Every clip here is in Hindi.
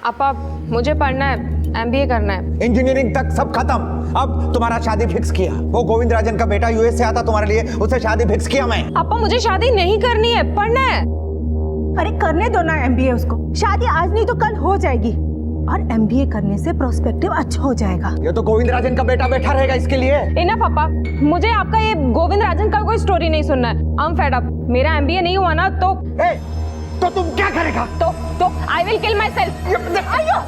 अपा मुझे पढ़ना है, MBA करना है। इंजीनियरिंग तक सब खत्म। अब तुम्हारा शादी फिक्स किया। वो गोविंद राजन का बेटा यूएस से आता तुम्हारे लिए, उससे शादी फिक्स किया मैं। अपा मुझे शादी नहीं करनी है, पढ़ना है। अरे करने दो ना MBA उसको। शादी आज नहीं तो कल हो जाएगी और MBA करने से प्रोस्पेक्टिव अच्छा हो जाएगा। ये तो गोविंद राजन का बेटा बैठा रहेगा इसके लिए। इनफ अपा, मुझे आपका ये गोविंद राजन का कोई स्टोरी नहीं सुनना है। I am fed up. मेरा MBA नहीं हुआ ना तो तो तुम क्या करेगा? तो I will kill my self. आयो,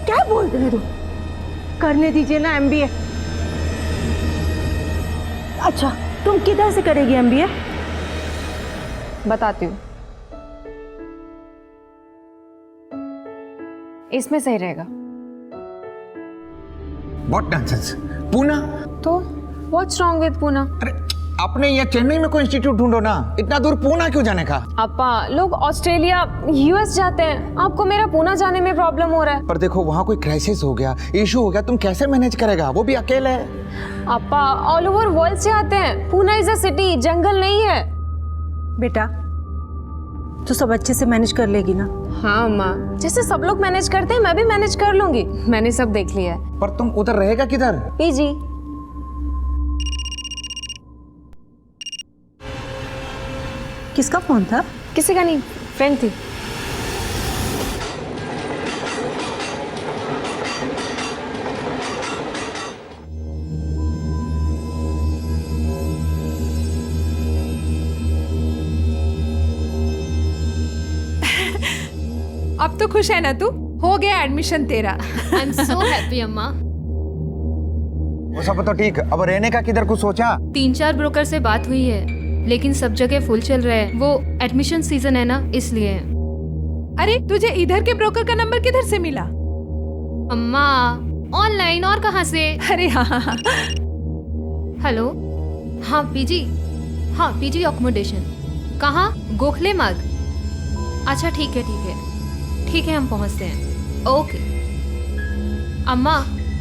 क्या बोल रहे हो? करने दीजिए ना MBA। अच्छा, तुम किधर से करेगी MBA? बताती हूँ, इसमें सही रहेगा। What nonsense? पूना? तो व्हाट्स रॉन्ग विद पूना? अरे अपने यहाँ चेन्नई में कोई इंस्टीट्यूट ढूंढो ना। इतना दूर पूना क्यों जाने का? अपा लोग ऑस्ट्रेलिया US जाते हैं, आपको मेरा पूना जाने में प्रॉब्लम हो रहा है। पर देखो वहाँ कोई क्राइसिस हो गया, इशू हो गया, तुम कैसे मैनेज करेगा? वो भी अकेले है। अपा ऑल ओवर वर्ल्ड से आते हैं। पूना इज अ सिटी, जंगल नहीं है। बेटा तो सब अच्छे से मैनेज कर लेगी ना? हाँ माँ, जैसे सब लोग मैनेज करते हैं मैं भी मैनेज कर लूंगी। मैंने सब देख लिया है। पर तुम उधर रहेगा किधर? PG। किसका फोन था? किसी का नहीं, फ्रेंड थी। अब तो खुश है ना तू? हो गया एडमिशन तेरा। आई एम सो हैप्पी अम्मा। वो सब तो ठीक, अब रहने का किधर कुछ सोचा? 3-4 ब्रोकर से बात हुई है, लेकिन सब जगह फुल चल रहा है। वो एडमिशन सीजन है ना, इसलिए। अरे तुझे इधर के ब्रोकर का नंबर किधर से मिला? अम्मा ऑनलाइन, और कहाँ से? अरे हाँ। हेलो, हाँ PG, हाँ PG अकोमोडेशन। कहाँ? गोखले मार्ग। अच्छा ठीक है ठीक है, हम पहुँचते हैं। ओके। अम्मा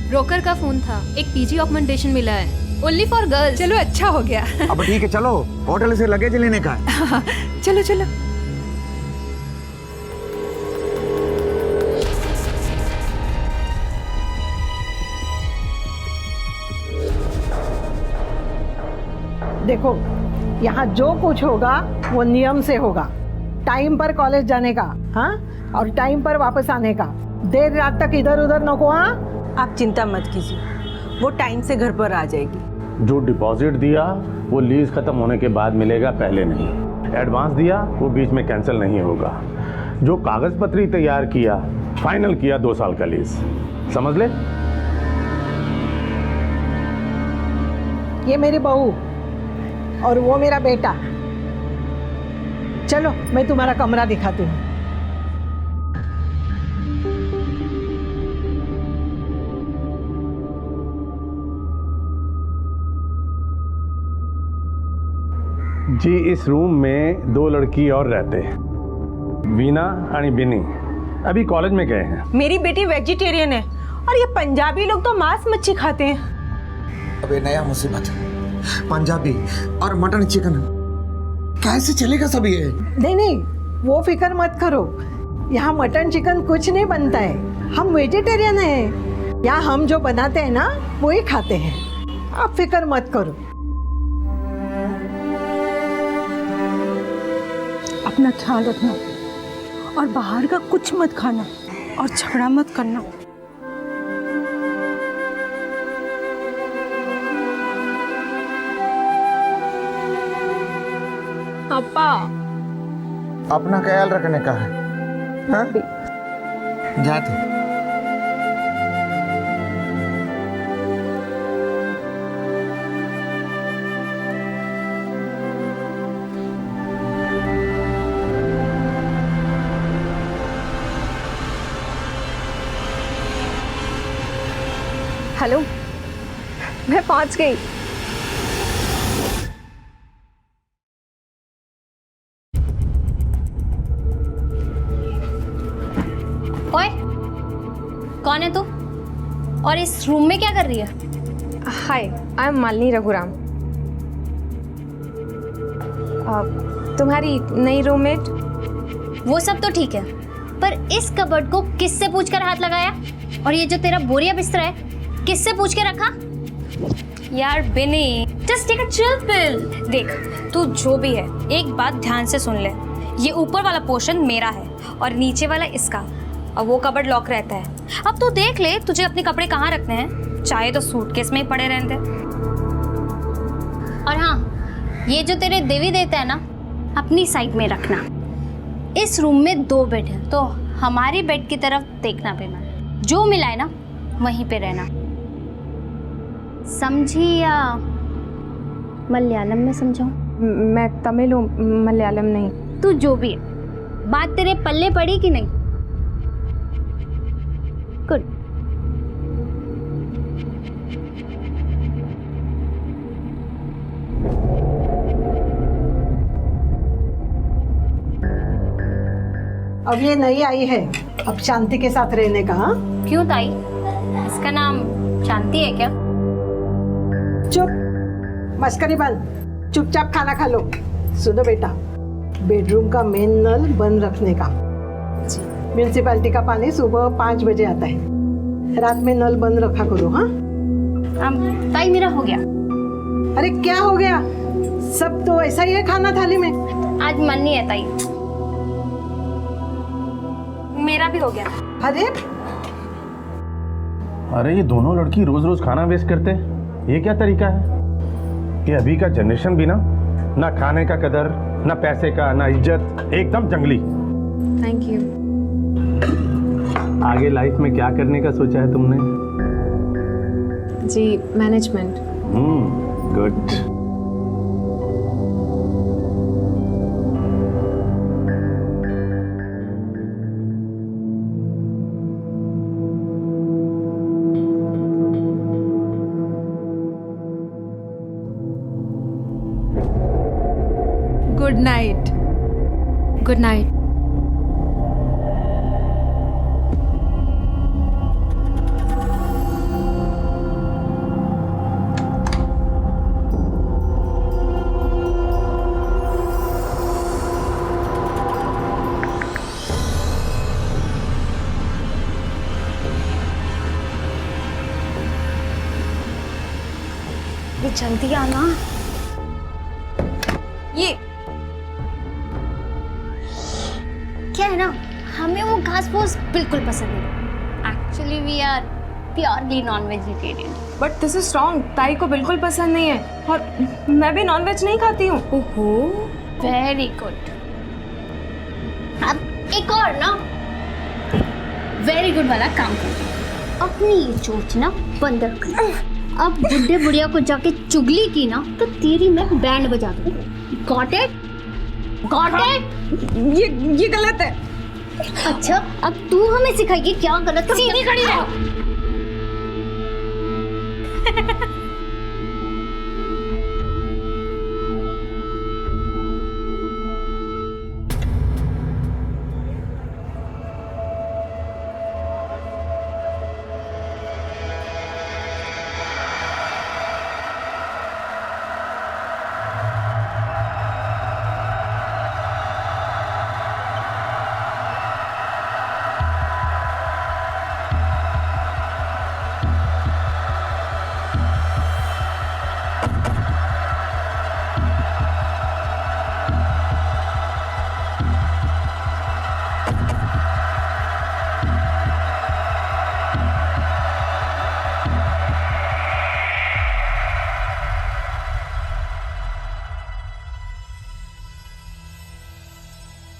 ब्रोकर का फोन था, एक PG अकोमोडेशन मिला है, ओनली फॉर गर्ल्स। चलो अच्छा हो गया। अब ठीक है, चलो होटल से लगेज लेने का है। चलो चलो। देखो, यहाँ जो कुछ होगा वो नियम से होगा। टाइम पर कॉलेज जाने का, हाँ, और टाइम पर वापस आने का। देर रात तक इधर उधर नको। हाँ, आप चिंता मत कीजिए, वो टाइम से घर पर आ जाएगी। जो डिपॉजिट दिया वो लीज खत्म होने के बाद मिलेगा, पहले नहीं। एडवांस दिया वो बीच में कैंसिल नहीं होगा। जो कागज पत्री तैयार किया, फाइनल किया 2 साल का लीज, समझ ले। ये मेरी बहू और वो मेरा बेटा। चलो मैं तुम्हारा कमरा दिखाती हूँ। जी इस रूम में 2 लड़की और रहते हैं, वीना और बिनी। अभी कॉलेज में गए हैं। मेरी बेटी वेजिटेरियन है और ये पंजाबी लोग तो मांस मच्छी खाते हैं। अब ये नया मुसीबत, पंजाबी और मटन चिकन कैसे चलेगा सब ये? नहीं, वो फिक्र मत करो। यहाँ मटन चिकन कुछ नहीं बनता है। हम वेजिटेरियन हैं। यहाँ हम जो बनाते हैं ना वही खाते हैं। आप फिक्र मत करो। अपना ख्याल रखना और बाहर का कुछ मत खाना और झगड़ा मत करना। अपा अपना ख्याल रखने का है। हाँ? जाते। हेलो, मैं पहुंच गई। ओए, कौन है तू? और इस रूम में क्या कर रही है? हाय, आई एम मालिनी रघुराम। तुम्हारी नई रूममेट? वो सब तो ठीक है, पर इस कबर्ड को किससे पूछकर हाथ लगाया? और ये जो तेरा बोरिया बिस्तर है किससे पूछ के रखा? यार Bini, just take a chill pill. देख, तू जो भी है एक बात ध्यान से सुन ले। ये ऊपर वाला पोर्शन मेरा है और नीचे वाला इसका, और वो कबर्ड लॉक रहता है। अब तू देख ले तुझे अपने कपड़े कहाँ रखने हैं, चाहे तो सूटकेस में ही पड़े रहने दे। और हाँ, ये जो तेरे देवी देवता है ना, अपनी साइड में रखना। इस रूम में 2 बेड है, तो हमारी बेड की तरफ देखना पड़ेगा। जो मिला है ना वहीं पे रहना, समझी या मलयालम में समझाऊं? मैं तमिल हूँ, मलयालम नहीं। तू जो भी है, बात तेरे पल्ले पड़ी कि नहीं? गुड। अब ये नई आई है, अब शांति के साथ रहने का। हाँ, क्यों ताई, इसका नाम शांति है क्या? चुप, मस्करी बंद, चुपचाप खाना खा लो। सुनो बेटा, बेडरूम का मेन नल बंद रखने का। म्यूनिसिपैलिटी का पानी सुबह 5 बजे आता है, रात में नल बंद रखा करो। हाँ ताई मेरा हो गया। अरे क्या हो गया, सब तो ऐसा ही है खाना थाली में। आज मन नहीं है ताई। मेरा भी हो गया। अरे ये दोनों लड़की रोज रोज खाना वेस्ट करते हैं, ये क्या तरीका है? ये अभी का जनरेशन भी ना खाने का कदर, ना पैसे का, ना इज्जत, एकदम जंगली। Thank you. आगे लाइफ में क्या करने का सोचा है तुमने? जी, management. Good. Good night. Good night. जल्दी आना। ये क्या है ना, हमें वो घास फूस बिल्कुल पसंद नहीं। Actually we are purely non vegetarian. But this is wrong. ताई को बिल्कुल पसंद नहीं है और मैं भी नॉन वेज नहीं खाती हूँ। ओहो, वेरी गुड। अब एक और ना वेरी गुड वाला काम कर, अपनी ये चोच ना बंद रखना। अब बुढ़े बुढ़िया को जाके चुगली की ना तो तेरी मैं बैंड बजा दूंगी। Got it? Got it? ये गलत है। अच्छा, अब तू हमें सिखाएगी क्या गलत? सीधी खड़ी रहो।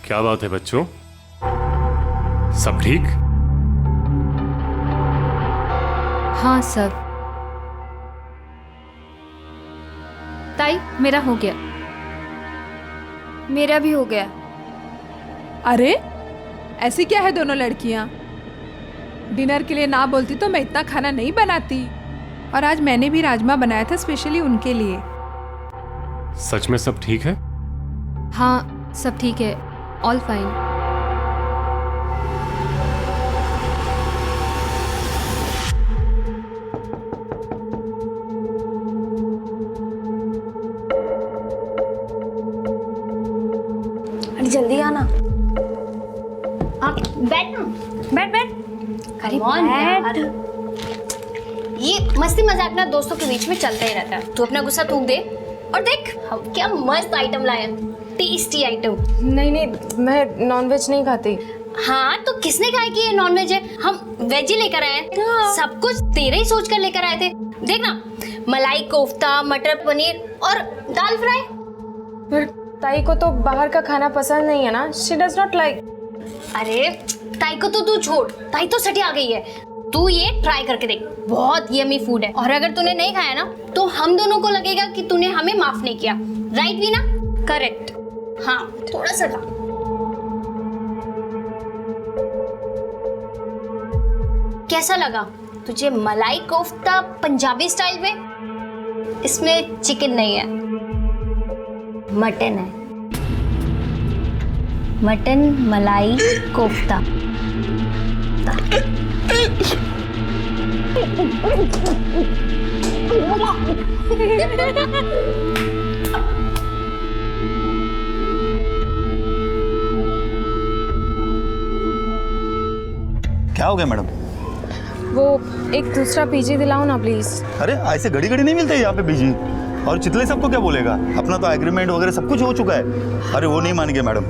क्या बात है बच्चों, सब ठीक? हाँ सब। ताई मेरा हो गया। मेरा भी हो गया। अरे ऐसी क्या है दोनों लड़कियां? डिनर के लिए ना बोलती तो मैं इतना खाना नहीं बनाती। और आज मैंने भी राजमा बनाया था स्पेशली उनके लिए। सच में सब ठीक है? हाँ सब ठीक है, ऑल फाइन। अरे जल्दी आना। हाँ बैठ बैठ बैठ। अरे बैठ। ये मस्ती मजाक ना दोस्तों के बीच में चलता ही रहता है। तू अपना गुस्सा थूक दे और देख हम क्या मस्त आइटम लाए हैं, टेस्टी आइटम। नहीं नहीं, मैं नॉनवेज नहीं खाती। हाँ तो किसने कहा कि ये नॉनवेज है? हम वेज ही लेकर आए हैं। सब कुछ तेरे ही सोच कर लेकर आए थे। देख ना, मलाई कोफ्ता, मटर पनीर और दाल फ्राई। पर ताई को तो बाहर का खाना पसंद नहीं है ना, शी डज नॉट लाइक। अरे ताई को तो तू छोड़, ताई तो सटी आ गई है। तू ये ट्राई करके देख, बहुत यमी फूड है। और अगर तूने नहीं खाया ना तो हम दोनों को लगेगा कि तूने हमें माफ नहीं किया। राइट भी ना? करेक्ट। हाँ थोड़ा सा खा। कैसा लगा तुझे मलाई कोफ्ता पंजाबी स्टाइल में? इसमें चिकन नहीं है, मटन है। मटन मलाई कोफ्ता। क्या हो गया मैडम? वो एक दूसरा पीजी दिलाओ ना प्लीज। अरे ऐसे घड़ी घड़ी नहीं मिलते यहाँ पे बीजी। और चितले सबको क्या बोलेगा? अपना तो एग्रीमेंट वगैरह सब कुछ हो चुका है। अरे वो नहीं मानेंगे मैडम।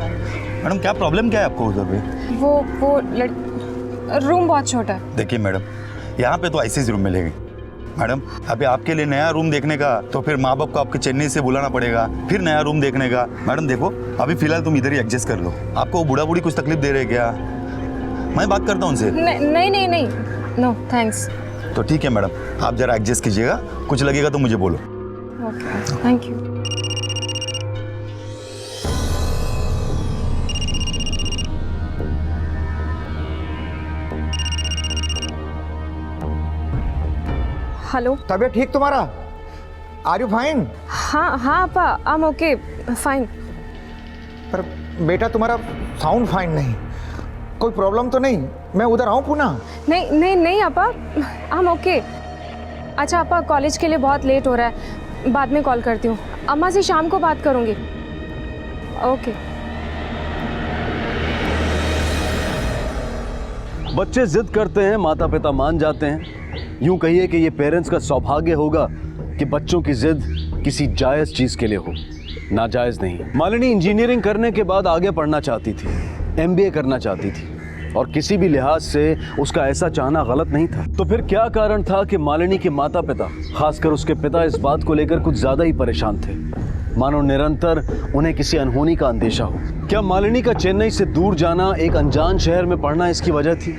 मैडम क्या प्रॉब्लम क्या है आपको उधर पे? वो रूम बहुत छोटा है। देखिए मैडम, यहाँ पे तो ऐसे रूम मिलेगी मैडम। अभी आपके लिए नया रूम देखने का तो फिर माँ बाप को आपके चेन्नई से बुलाना पड़ेगा, फिर नया रूम देखने का। मैडम देखो, अभी फिलहाल तुम इधर ही एडजस्ट कर लो। आपको बूढ़ा बूढ़ी कुछ तकलीफ दे रहे क्या? मैं बात करता हूँ उनसे। नहीं नहीं नहीं, नो थैंक्स। तो ठीक है मैडम, आप जरा एडजस्ट कीजिएगा, कुछ लगेगा तो मुझे बोलो। Okay thank you. हेलो। तबीयत ठीक तुम्हारा? Are you fine? हाँ हाँ अपा, आई एम ओके फाइन। पर बेटा तुम्हारा साउंड फाइन नहीं। कोई प्रॉब्लम तो नहीं? मैं उधर आऊँ पुनः? नहीं नहीं नहीं अपा, आई एम ओके। अच्छा अपा, कॉलेज के लिए बहुत लेट हो रहा है, बाद में कॉल करती हूँ। अम्मा से शाम को बात करूँगी। ओके। बच्चे जिद करते हैं, माता पिता मान जाते हैं। यूं कहिए कि ये पेरेंट्स का सौभाग्य होगा कि बच्चों की जिद किसी जायज़ चीज़ के लिए हो, नाजायज़ नहीं। मालिनी इंजीनियरिंग करने के बाद आगे पढ़ना चाहती थी, MBA करना चाहती थी, और किसी भी लिहाज से उसका ऐसा चाहना गलत नहीं था। तो फिर क्या कारण था कि मालिनी के माता पिता, खासकर उसके पिता, इस बात को लेकर कुछ ज़्यादा ही परेशान थे, मानो निरंतर उन्हें किसी अनहोनी का अंदेशा हो। क्या मालिनी का चेन्नई से दूर जाना, एक अनजान शहर में पढ़ना इसकी वजह थी,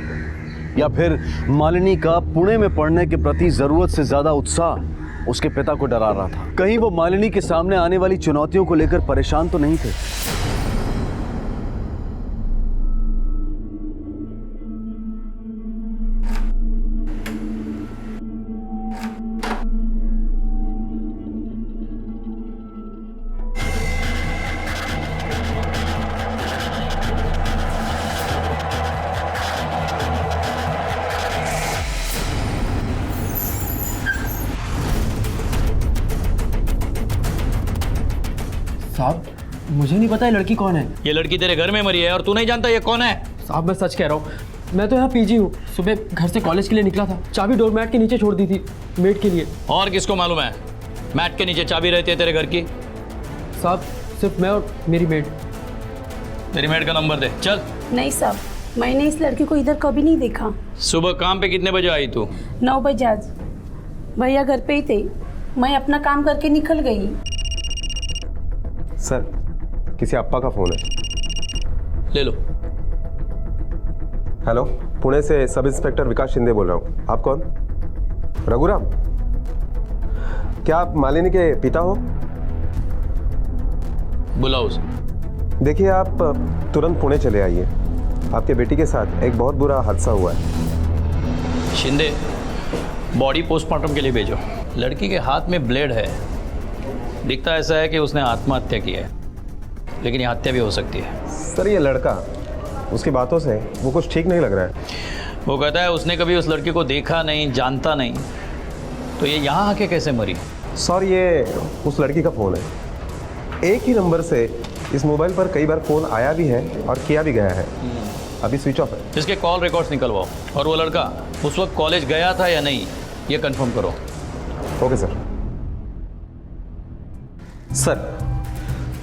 या फिर मालिनी का पुणे में पढ़ने के प्रति ज़रूरत से ज़्यादा उत्साह उसके पिता को डरा रहा था? कहीं वो मालिनी के सामने आने वाली चुनौतियों को लेकर परेशान तो नहीं थे? साहब मुझे नहीं पता ये लड़की कौन है। ये लड़की तेरे घर में मरी है और तू नहीं जानता ये कौन है? साहब मैं सच कह रहा हूँ, मैं तो यहाँ पीजी हूँ। सुबह घर से कॉलेज के लिए निकला था, चाबी डोरमैट के नीचे छोड़ दी थी मेड के लिए। और किसको मालूम है मैट के नीचे चाबी रहती है तेरे घर की? साहब सिर्फ मैं और मेरी मेड। तेरी मेड का नंबर दे चल। नहीं साहब, मैंने इस लड़की को इधर कभी नहीं देखा। सुबह काम पे कितने बजे आई तू? 9 बजे। आज भैया घर पे ही थे, मैं अपना काम करके निकल गई। सर किसी अप्पा का फ़ोन है। ले लो। हेलो, पुणे से सब इंस्पेक्टर विकास शिंदे बोल रहा हूँ। आप कौन? रघुराम? क्या आप मालिनी के पिता हो? बुलाओ उसे। देखिए आप तुरंत पुणे चले आइए, आपके बेटी के साथ एक बहुत बुरा हादसा हुआ है। शिंदे, बॉडी पोस्टमार्टम के लिए भेजो। लड़की के हाथ में ब्लेड है, दिखता ऐसा है कि उसने आत्महत्या की है, लेकिन ये हत्या भी हो सकती है। सर ये लड़का, उसकी बातों से वो कुछ ठीक नहीं लग रहा है। वो कहता है उसने कभी उस लड़की को देखा नहीं, जानता नहीं, तो ये यहाँ आके कैसे मरी? सर ये उस लड़की का फ़ोन है। एक ही नंबर से इस मोबाइल पर कई बार फ़ोन आया भी है और किया भी गया है। अभी स्विच ऑफ है। इसके कॉल रिकॉर्ड्स निकलवाओ और वो लड़का उस वक्त कॉलेज गया था या नहीं ये कंफर्म करो। Okay sir.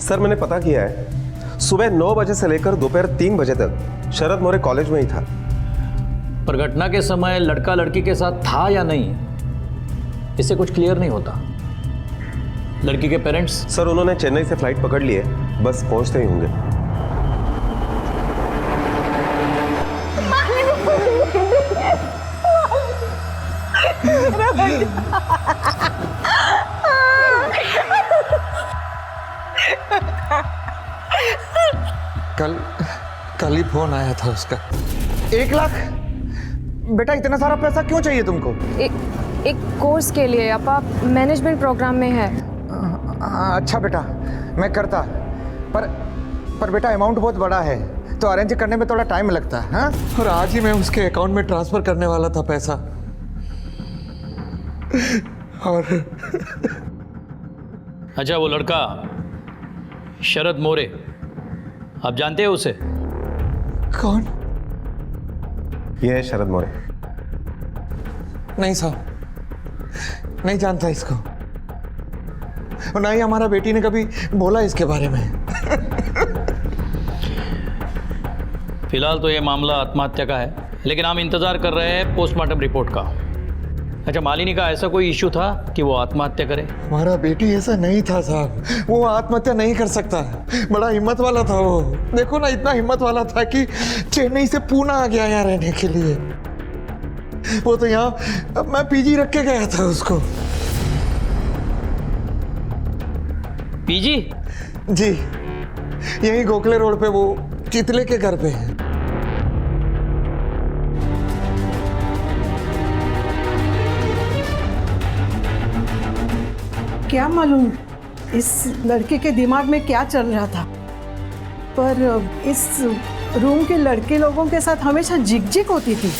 सर मैंने पता किया है, सुबह 9 बजे से लेकर दोपहर 3 बजे तक शरद मोरे कॉलेज में ही था। पर घटना के समय लड़का लड़की के साथ था या नहीं इससे कुछ क्लियर नहीं होता। लड़की के पेरेंट्स? सर उन्होंने चेन्नई से फ्लाइट पकड़ ली है, बस पहुंचते ही होंगे। कल ही फोन आया था उसका। 1 लाख? बेटा इतना सारा पैसा क्यों चाहिए तुमको? एक कोर्स के लिए अपा, मैनेजमेंट प्रोग्राम में है। अच्छा बेटा, मैं करता, पर बेटा अमाउंट बहुत बड़ा है तो अरेंज करने में थोड़ा टाइम लगता है। हाँ? और आज ही मैं उसके अकाउंट में ट्रांसफर करने वाला था पैसा। और अच्छा, वो लड़का शरद मोरे, आप जानते हैं उसे? कौन? ये है शरद मोरे। नहीं साहब, नहीं जानता इसको, और ना ही हमारा बेटी ने कभी बोला इसके बारे में। फिलहाल तो ये मामला आत्महत्या का है, लेकिन हम इंतजार कर रहे हैं पोस्टमार्टम रिपोर्ट का। अच्छा, मालिनी का ऐसा कोई इश्यू था कि वो आत्महत्या करे? हमारा बेटी ऐसा नहीं था साहब, वो आत्महत्या नहीं कर सकता। बड़ा हिम्मत वाला था वो, देखो ना, इतना हिम्मत वाला था कि चेन्नई से पूना आ गया यहाँ रहने के लिए। वो तो यहाँ मैं पीजी रख के गया था उसको। पीजी? जी, यही गोखले रोड पे, वो चितले के घर पे है। क्या मालूम इस लड़के के दिमाग में क्या चल रहा था, पर इस रूम के लड़के लोगों के साथ हमेशा झिकझिक होती थी।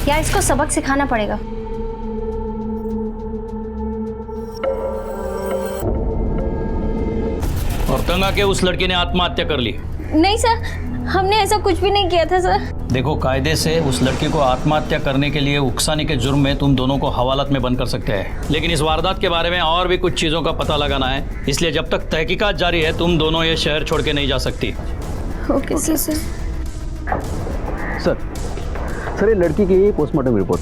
यार इसको सबक सिखाना पड़ेगा। और तंग आके उस लड़की ने आत्महत्या कर ली? नहीं सर, हमने ऐसा कुछ भी नहीं किया था सर। देखो, कायदे से उस लड़की को आत्महत्या करने के लिए उकसाने के जुर्म में तुम दोनों को हवालात में बंद कर सकते हैं, लेकिन इस वारदात के बारे में और भी कुछ चीज़ों का पता लगाना है, इसलिए जब तक तहकीकात जारी है तुम दोनों ये शहर छोड़ के नहीं जा सकती। Okay sir. सर ये लड़की की पोस्टमार्टम रिपोर्ट।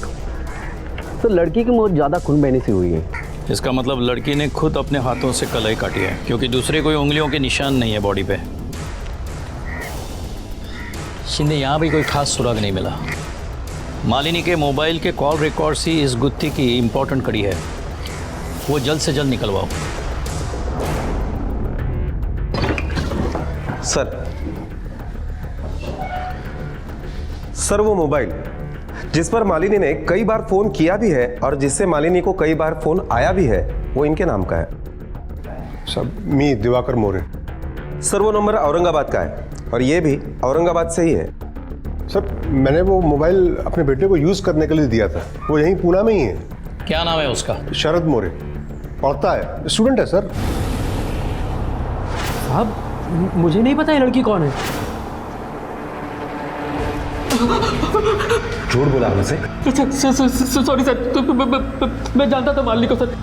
तो लड़की की मौत ज़्यादा खून बहने से हुई है। इसका मतलब लड़की ने खुद अपने हाथों से कलाई काटी है, क्योंकि दूसरी कोई उंगलियों के निशान नहीं है बॉडी पे। शिंदे, यहाँ भी कोई खास सुराग नहीं मिला। मालिनी के मोबाइल के कॉल रिकॉर्ड्स ही इस गुत्थी की इम्पोर्टेंट कड़ी है, वो जल्द से जल्द निकलवाओ। सर वो मोबाइल जिस पर मालिनी ने कई बार फोन किया भी है और जिससे मालिनी को कई बार फोन आया भी है, वो इनके नाम का है। सब मी दिवाकर मोरे। सर वो नंबर औरंगाबाद का है और ये भी औरंगाबाद से ही है। सर मैंने वो मोबाइल अपने बेटे को यूज करने के लिए दिया था, वो यहीं पूना में ही है। क्या नाम है उसका? शरद मोरे, पढ़ता है, स्टूडेंट है सर। साहब मुझे नहीं पता ये लड़की कौन है। झूठ बोला मुझसे? सॉरी सर, तो मैं जानता था मालिनी को सर,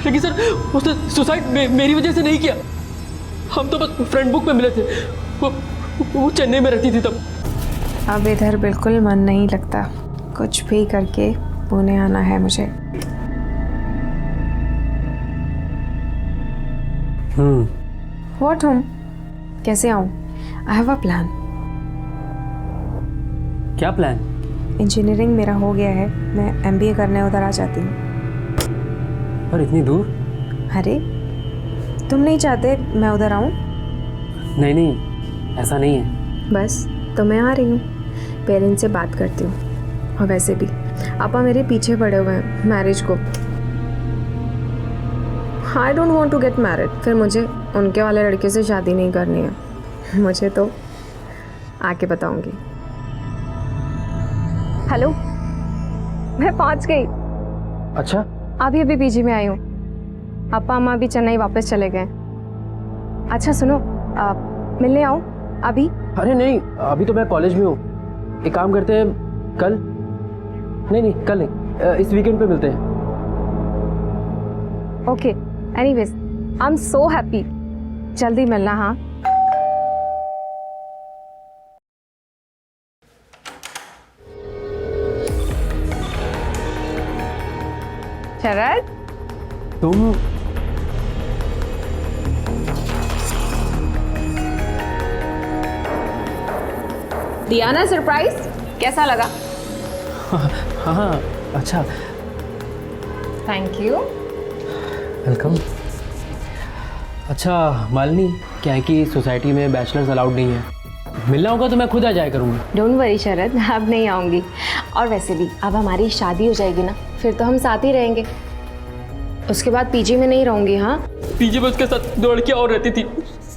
लेकिन सर उसने सुसाइड मेरी वजह से नहीं किया। हम तो बस फ्रेंड बुक में मिले थे, वो चेन्नई में रहती थी तब। अब इधर बिल्कुल मन नहीं लगता, कुछ भी करके पुणे आना है मुझे। What home? कैसे आऊँ? I have a plan. क्या प्लान? इंजीनियरिंग मेरा हो गया है, मैं MBA करने उधर आ जाती हूँ। और इतनी दूर? अरे तुम नहीं चाहते मैं उधर आऊँ? नहीं, ऐसा नहीं है। बस तो मैं आ रही हूँ, पेरेंट्स से बात करती हूँ। और वैसे भी आपा मेरे पीछे पड़े हुए हैं मैरिज को। I don't want to get married, फिर मुझे उनके वाले लड़के से शादी नहीं करनी है। मुझे तो आके बताऊंगी। हेलो, मैं पहुंच गई। अच्छा, अभी अभी PG में आई हूँ। पापा अम्मा भी चेन्नई वापस चले गए। अच्छा सुनो, मिलने आऊँ अभी? अरे नहीं, अभी तो मैं कॉलेज में हूँ। एक काम करते हैं, कल नहीं कल नहीं, इस वीकेंड पे मिलते हैं। Okay, anyways I am so happy. जल्दी मिलना। हाँ, शरद तुम दिया ना सरप्राइज, कैसा लगा? हाँ अच्छा, थैंक यू। वेलकम। अच्छा मालिनी, क्या है कि सोसाइटी में बैचलर्स अलाउड नहीं है, मिलना होगा तो मैं खुद आ जाया करूँगा। डोंट वरी शरद, अब नहीं आऊँगी। और वैसे भी अब हमारी शादी हो जाएगी ना, फिर तो हम साथ ही रहेंगे। उसके बाद पीजी में नहीं रहूँगी। हाँ, पीजी में उसके साथ 2 लड़कियाँ और रहती थी।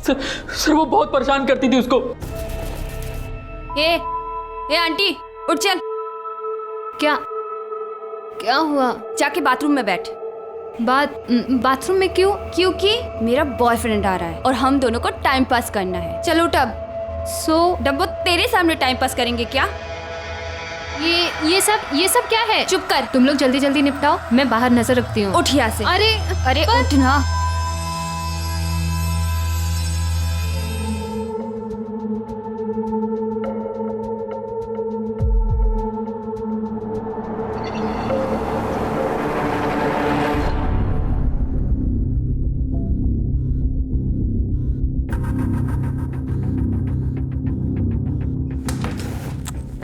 सर वो बहुत परेशान करती थी उसको। ए आंटी उठ चल। क्या हुआ? जाके बाथरूम में बैठ। बाथरूम में क्यों? क्योंकि मेरा बॉयफ्रेंड आ रहा है और हम दोनों को टाइम पास करना है। चलो उठ अब। डब्बो तेरे सामने टाइम पास करेंगे क्या? ये सब क्या है? चुप कर। तुम लोग जल्दी जल्दी निपटाओ, मैं बाहर नजर रखती हूँ। उठ यहाँ से। अरे उठ ना।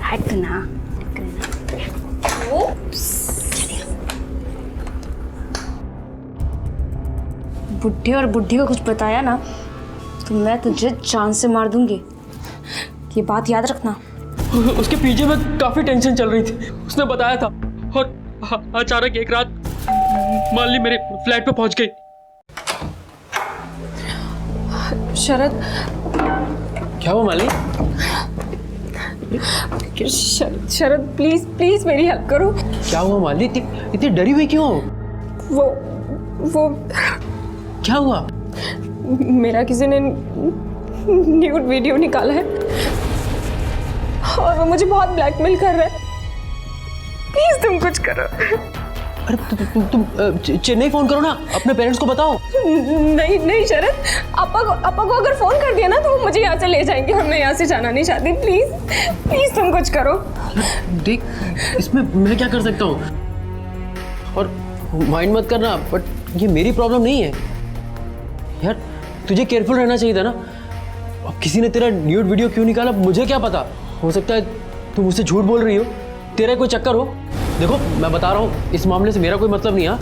हट ना। बुढ़े और बुढ़ी को कुछ बताया ना तो मैं तुझे जान से मार दूंगी, ये बात याद रखना। उसके पीछे में काफी टेंशन चल रही थी, उसने बताया था। और अचानक एक रात मालिनी मेरे फ्लैट पे पहुंच गई। शरद। क्या हुआ मालिनी? शरद प्लीज प्लीज मेरी हेल्प करो। क्या हुआ मालिनी? इतनी डरी हुई क्यों? वो क्या हुआ? मेरा किसी ने न्यूड वीडियो निकाला है और वो मुझे बहुत ब्लैकमेल कर रहा है। प्लीज तुम कुछ करो। अरे तुम चेन्नई फोन करो ना, अपने पेरेंट्स को बताओ। नहीं शरद, अपा को अगर फोन कर दिया ना तो वो मुझे यहाँ से ले जाएंगे और मैं यहाँ से जाना नहीं चाहती। प्लीज तुम कुछ करो। देख, इसमें मैं क्या कर सकता हूँ? और माइंड मत करना, बट ये मेरी प्रॉब्लम नहीं है यार। तुझे केयरफुल रहना चाहिए था ना। अब किसी ने तेरा न्यूड वीडियो क्यों निकाला मुझे क्या पता। हो सकता है तुम मुझसे झूठ बोल रही हो, तेरा कोई चक्कर हो। देखो मैं बता रहा हूँ, इस मामले से मेरा कोई मतलब नहीं है।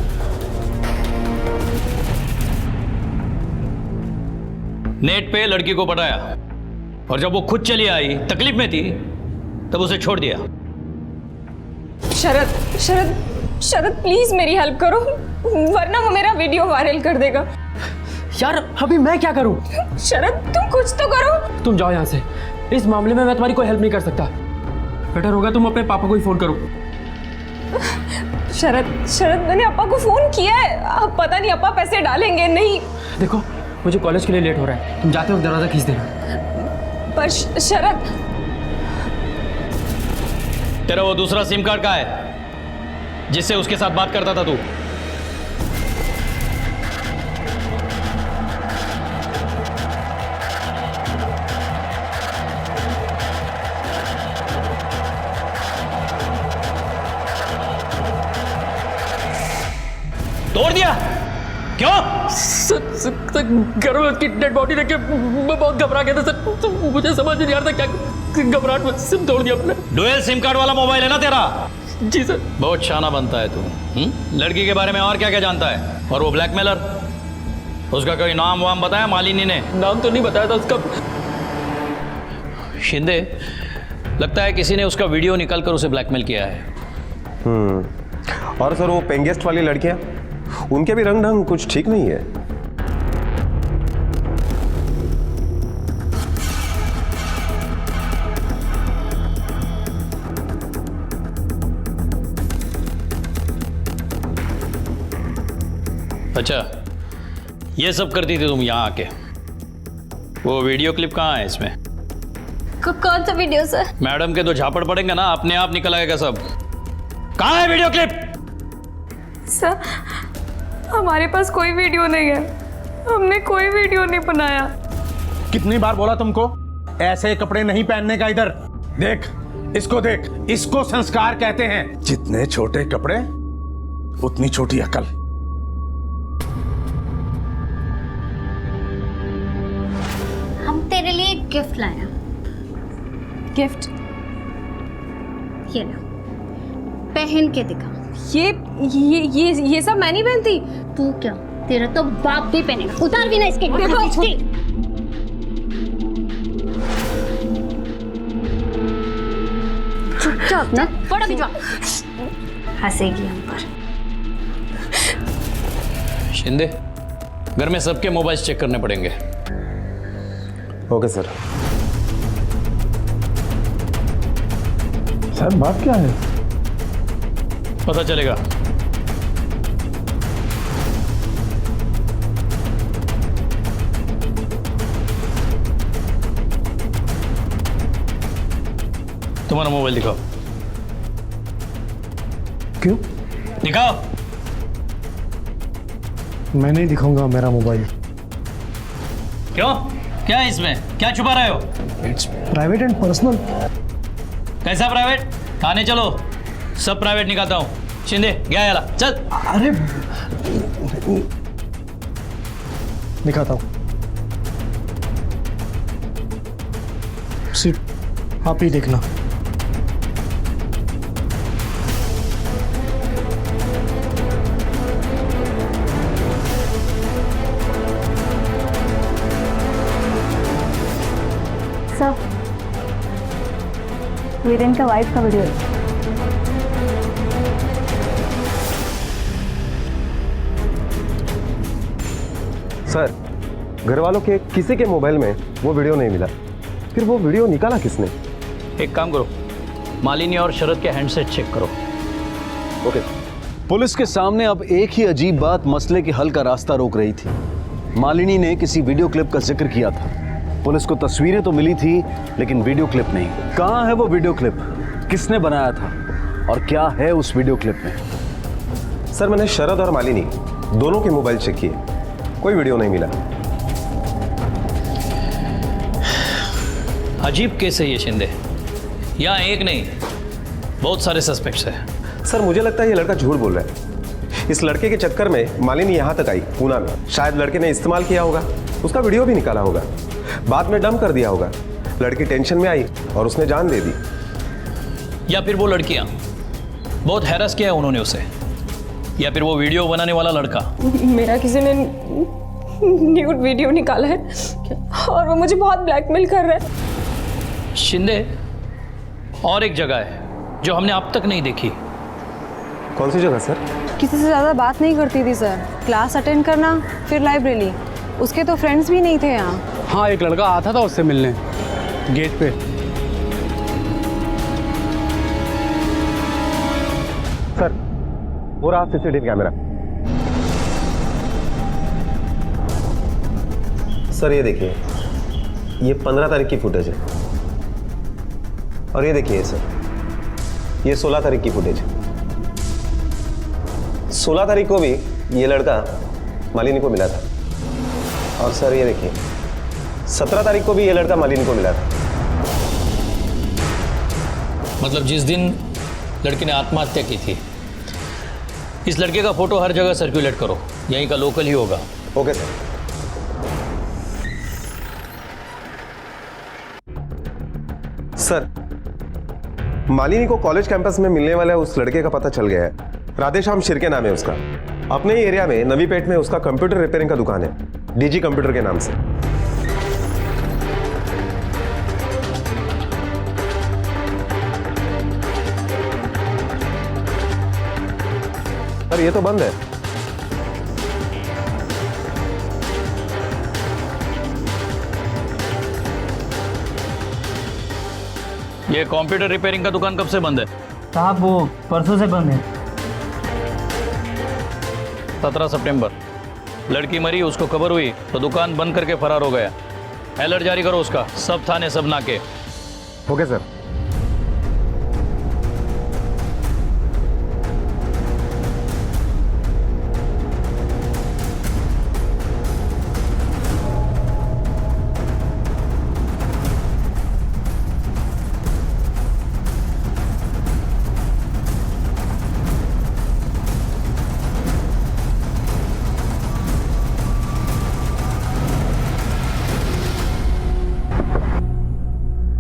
नेट पे लड़की को पटाया और जब वो खुद चली आई, तकलीफ में थी, तब उसे छोड़ दिया। शरद प्लीज मेरी हेल्प करो, वरना वो मेरा वीडियो वायरल कर देगा। यार अभी मैं क्या करूं? शरद तुम कुछ तो करो। तुम जाओ यहाँ से, इस मामले में मैं तुम्हारी कोई हेल्प नहीं कर सकता। बेटर होगा तुम अपने पापा को ही फोन करो। शरद मैंने अपा को फोन किया है, अब पता नहीं अपा पैसे डालेंगे नहीं। देखो मुझे कॉलेज के लिए लेट हो रहा है, तुम जाते वक्त दरवाजा खींच देना। पर शरद, तेरा वो दूसरा सिम कार्ड कहाँ है जिससे उसके साथ बात करता था तू? तोड़ दिया क्यों? घर में उसकी डेड बॉडी देख के मैं बहुत घबरा गया था सर। मुझे समझ नहीं आ रहा था क्या, घबराहट में सिम तोड़ दिया अपने। डुअल सिम कार्ड वाला मोबाइल है ना तेरा? जी सर। बहुत शाना बनता है तू। लड़की के बारे में और क्या क्या जानता है? और वो ब्लैकमेलर, उसका कोई नाम वाम बताया मालिनी ने? नाम तो नहीं बताया था उसका। शिंदे, लगता है किसी ने उसका वीडियो निकाल कर उसे ब्लैकमेल किया है। और सर वो पेंगेस्ट वाली लड़कियां, उनके भी रंग ढंग कुछ ठीक नहीं है। अच्छा, ये सब करती थी तुम यहाँ आके? वो वीडियो क्लिप कहाँ है इसमें? कौन सा वीडियो सर? मैडम के तो झापड़ पड़ेंगे ना, अपने आप निकल आएगा सब। कहाँ है वीडियो क्लिप? सर हमारे पास कोई वीडियो नहीं है, हमने कोई वीडियो नहीं बनाया। कितनी बार बोला तुमको ऐसे कपड़े नहीं पहनने का? इधर देख, इसको देख, इसको संस्कार कहते हैं। जितने छोटे कपड़े उतनी छोटी अकल। हम तेरे लिए एक गिफ्ट लाया। गिफ्ट? ये लो, पहन के दिखा। ये सब मैं नहीं पहनती। तू क्या, तेरा तो बाप भी पहनेगा। उतार भी ना इसके। चुपचाप ना, फोटो खिंचवा। हंसेगी हम पर। शिंदे, घर में सबके मोबाइल चेक करने पड़ेंगे। Okay sir. सर बात क्या है? पता चलेगा। तुम्हारा मोबाइल दिखाओ। क्यों? दिखाओ। मैं नहीं दिखाऊंगा मेरा मोबाइल। क्यों? क्या है इसमें? क्या छुपा रहे हो? It's private and personal. कैसा प्राइवेट? थाने चलो, सब प्राइवेट निकालता हूँ। शिंदे गया याला, चल। अरे दिखाता हूँ, सिर्फ आप ही देखना। सर, वीरेन का वाइफ का वीडियो है। सर, घर वालों के किसी के मोबाइल में वो वीडियो नहीं मिला, फिर वो वीडियो निकाला किसने? एक काम करो, मालिनी और शरद के हैंडसेट चेक करो। ओके। पुलिस के सामने अब एक ही अजीब बात मसले के हल का रास्ता रोक रही थी। मालिनी ने किसी वीडियो क्लिप का जिक्र किया था। पुलिस को तस्वीरें तो मिली थी, लेकिन वीडियो क्लिप नहीं। कहाँ है वो वीडियो क्लिप? किसने बनाया था और क्या है उस वीडियो क्लिप में? सर, मैंने शरद और मालिनी दोनों के मोबाइल चेक किए, कोई वीडियो नहीं मिला। अजीब केस है ये शिंदे। यहाँ एक नहीं, बहुत सारे सस्पेक्ट्स हैं। सर, मुझे लगता है ये लड़का झूठ बोल रहा है। इस लड़के के चक्कर में मालिनी यहाँ तक आई, पूना में। शायद लड़के ने इस्तेमाल किया होगा, उसका वीडियो भी निकाला होगा, बाद में डंप कर दिया होगा। लड़की टेंशन में आई और उसने जान दे दी। या फिर वो लड़कियाँ, बहुत हैरास किया है उन्होंने उसे। या फिर वो वीडियो बनाने वाला लड़का। मेरा किसी ने न्यूड वीडियो निकाला है और वो मुझे बहुत ब्लैकमेल कर रहा है। शिंदे, और एक जगह है जो हमने अब तक नहीं देखी। कौन सी जगह सर? किसी से ज़्यादा बात नहीं करती थी सर। क्लास अटेंड करना, फिर लाइब्रेरी। उसके तो फ्रेंड्स भी नहीं थे यहाँ। हाँ, एक लड़का आता था उससे मिलने गेट पे। सर, वो रहा सीसीटीवी कैमरा। सर, ये देखिए, ये 15 तारीख की फुटेज है। और ये देखिए सर, ये 16 तारीख की फुटेज है। 16 तारीख को भी ये लड़का मालिनी को मिला था। और सर, ये देखिए, 17 तारीख को भी ये लड़का मालिनी को मिला था। मतलब जिस दिन लड़की ने आत्महत्या की थी, इस लड़के का फोटो हर जगह सर्कुलेट करो, यहीं का लोकल ही होगा। Okay sir. सर, मालिनी को कॉलेज कैंपस में मिलने वाले उस लड़के का पता चल गया है। राधेश्याम शिर्के नाम है उसका। अपने ही एरिया में नवीपेट में उसका कंप्यूटर रिपेयरिंग का दुकान है, डीजी कंप्यूटर के नाम से। सर, ये तो बंद है। ये कंप्यूटर रिपेयरिंग का दुकान कब से बंद है? साहब, वो परसों से बंद है। 17 सितंबर लड़की मरी, उसको खबर हुई तो दुकान बंद करके फरार हो गया। अलर्ट जारी करो उसका, सब थाने सब नाके। Okay sir.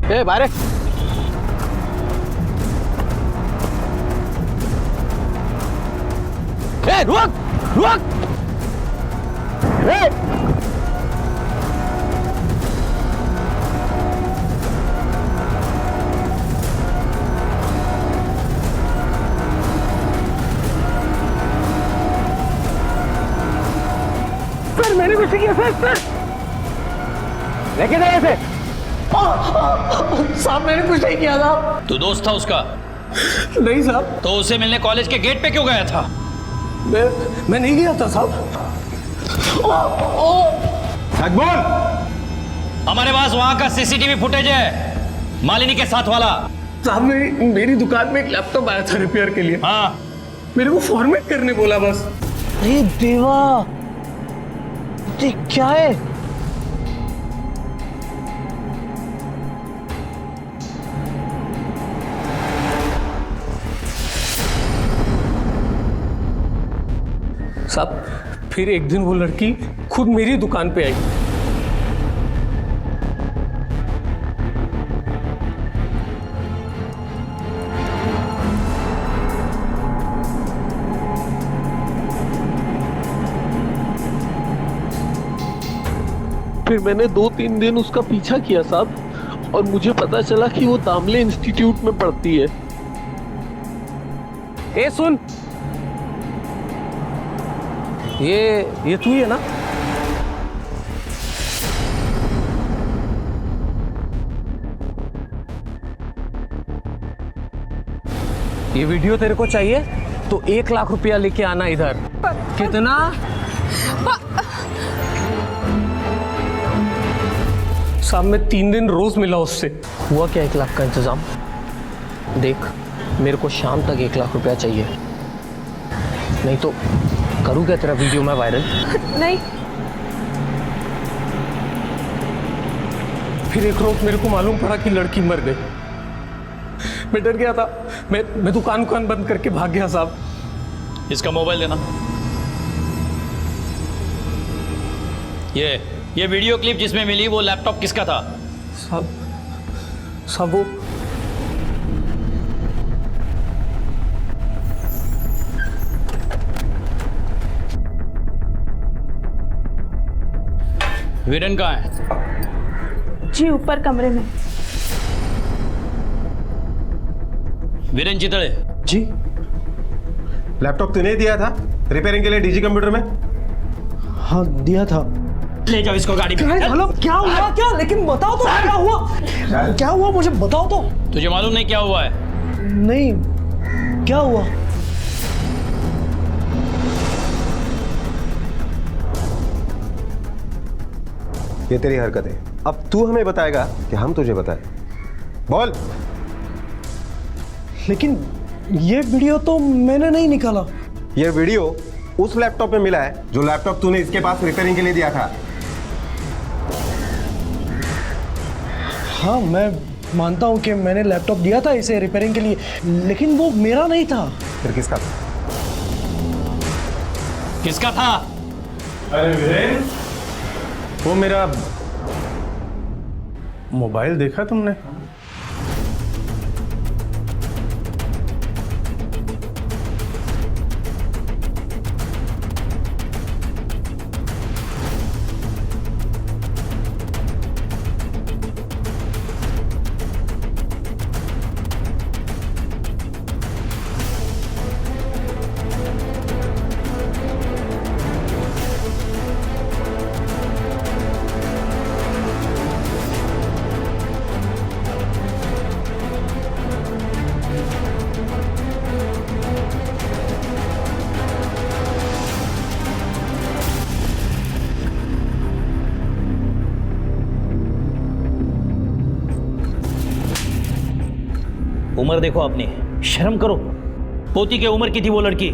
ए बाहर ए रुक रुक ए सर मैंने कुछ नहीं किया सर। लेके जाए इसे। साहब मैंने कुछ नहीं किया था। तू दोस्त था उसका? नहीं साहब। तो उसे मिलने कॉलेज के गेट पे क्यों गया था? मैं नहीं गया था साहब। बोल। हमारे पास वहां का सीसीटीवी फुटेज है, मालिनी के साथ वाला। साहब मेरी दुकान में एक लैपटॉप आया था रिपेयर के लिए। हाँ मेरे को फॉर्मेट करने बोला बस। अरे देवा, ये क्या है? साहब फिर एक दिन वो लड़की खुद मेरी दुकान पे आई। फिर मैंने 2-3 दिन उसका पीछा किया साहब, और मुझे पता चला कि वो दामले इंस्टीट्यूट में पढ़ती है। ए सुन, ये तू ही है ना? ये वीडियो तेरे को चाहिए तो 1 लाख रुपया लेके आना इधर। कितना? साहब मैं 3 दिन रोज मिला उससे। हुआ क्या 1 लाख का इंतजाम? देख मेरे को शाम तक 1 लाख रुपया चाहिए, नहीं तो करूँ क्या तेरा वीडियो मैं वायरल? नहीं। फिर एक रोज मेरे को मालूम पड़ा कि लड़की मर गई। मैं डर गया था, मैं दुकान बंद करके भाग गया साहब। इसका मोबाइल देना। ये वीडियो क्लिप जिसमें मिली वो लैपटॉप किसका था? साहब वो वीरेन कहाँ है? जी ऊपर कमरे में। वीरेन चितड़े। जी। लैपटॉप तूने दिया था रिपेयरिंग के लिए डीजी कंप्यूटर में? हाँ दिया था। ले जाओ इसको गाड़ी में। हेलो क्या हुआ क्या? लेकिन बताओ तो क्या हुआ? क्या हुआ मुझे बताओ तो। तुझे मालूम नहीं क्या हुआ है? नहीं, क्या हुआ? ये तेरी हरकत है, अब तू हमें बताएगा कि हम तुझे बताएं। बोल। लेकिन ये वीडियो तो मैंने नहीं निकाला। ये वीडियो उस लैपटॉप में मिला है जो लैपटॉप तूने इसके पास रिपेयरिंग के लिए दिया था। हाँ मैं मानता हूँ कि मैंने लैपटॉप दिया था इसे रिपेयरिंग के लिए, लेकिन वो मेरा नहीं था। फिर किसका था? किसका था? अरे वीरेन, वो मेरा मोबाइल देखा तुमने? उम्र देखो अपनी, शर्म करो। पोती की उम्र की थी वो लड़की,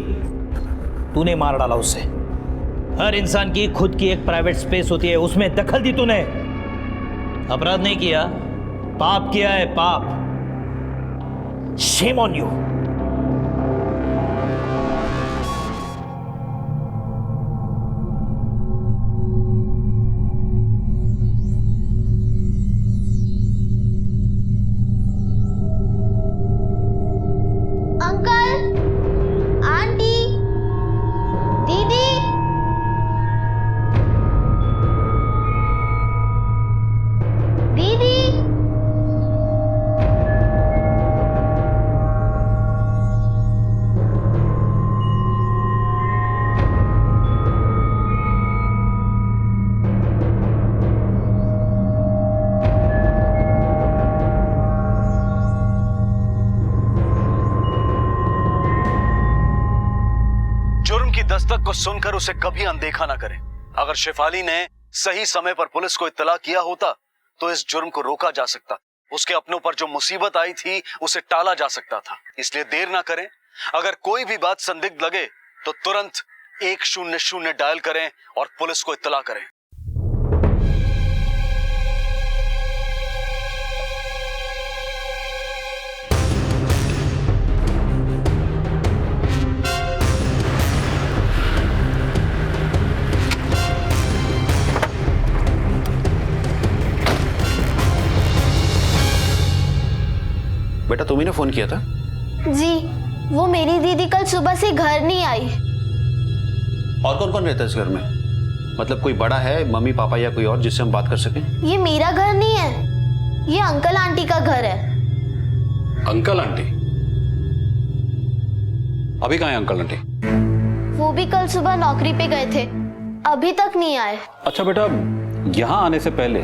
तूने मार डाला उससे। हर इंसान की खुद की एक प्राइवेट स्पेस होती है, उसमें दखल दी तूने। अपराध नहीं किया, पाप किया है, पाप। Shame on you. दस्तक को सुनकर उसे कभी अनदेखा ना करें। अगर शेफाली ने सही समय पर पुलिस को इत्तला किया होता तो इस जुर्म को रोका जा सकता, उसके अपनों पर जो मुसीबत आई थी उसे टाला जा सकता था। इसलिए देर ना करें। अगर कोई भी बात संदिग्ध लगे तो तुरंत 100 डायल करें और पुलिस को इत्तला करें। बेटा तुम्ही ने फोन किया था? जी, वो मेरी दीदी कल सुबह से घर नहीं आई। और कौन कौन रहता है इस घर में? मतलब कोई बड़ा है, मम्मी पापा या कोई और जिससे हम बात कर सकें? ये मेरा घर नहीं है, ये अंकल आंटी का घर है। Uncle aunty? अभी कहाँ है अंकल आंटी? वो भी कल सुबह नौकरी पे गए थे, अभी तक नहीं आए। अच्छा बेटा, यहाँ आने से पहले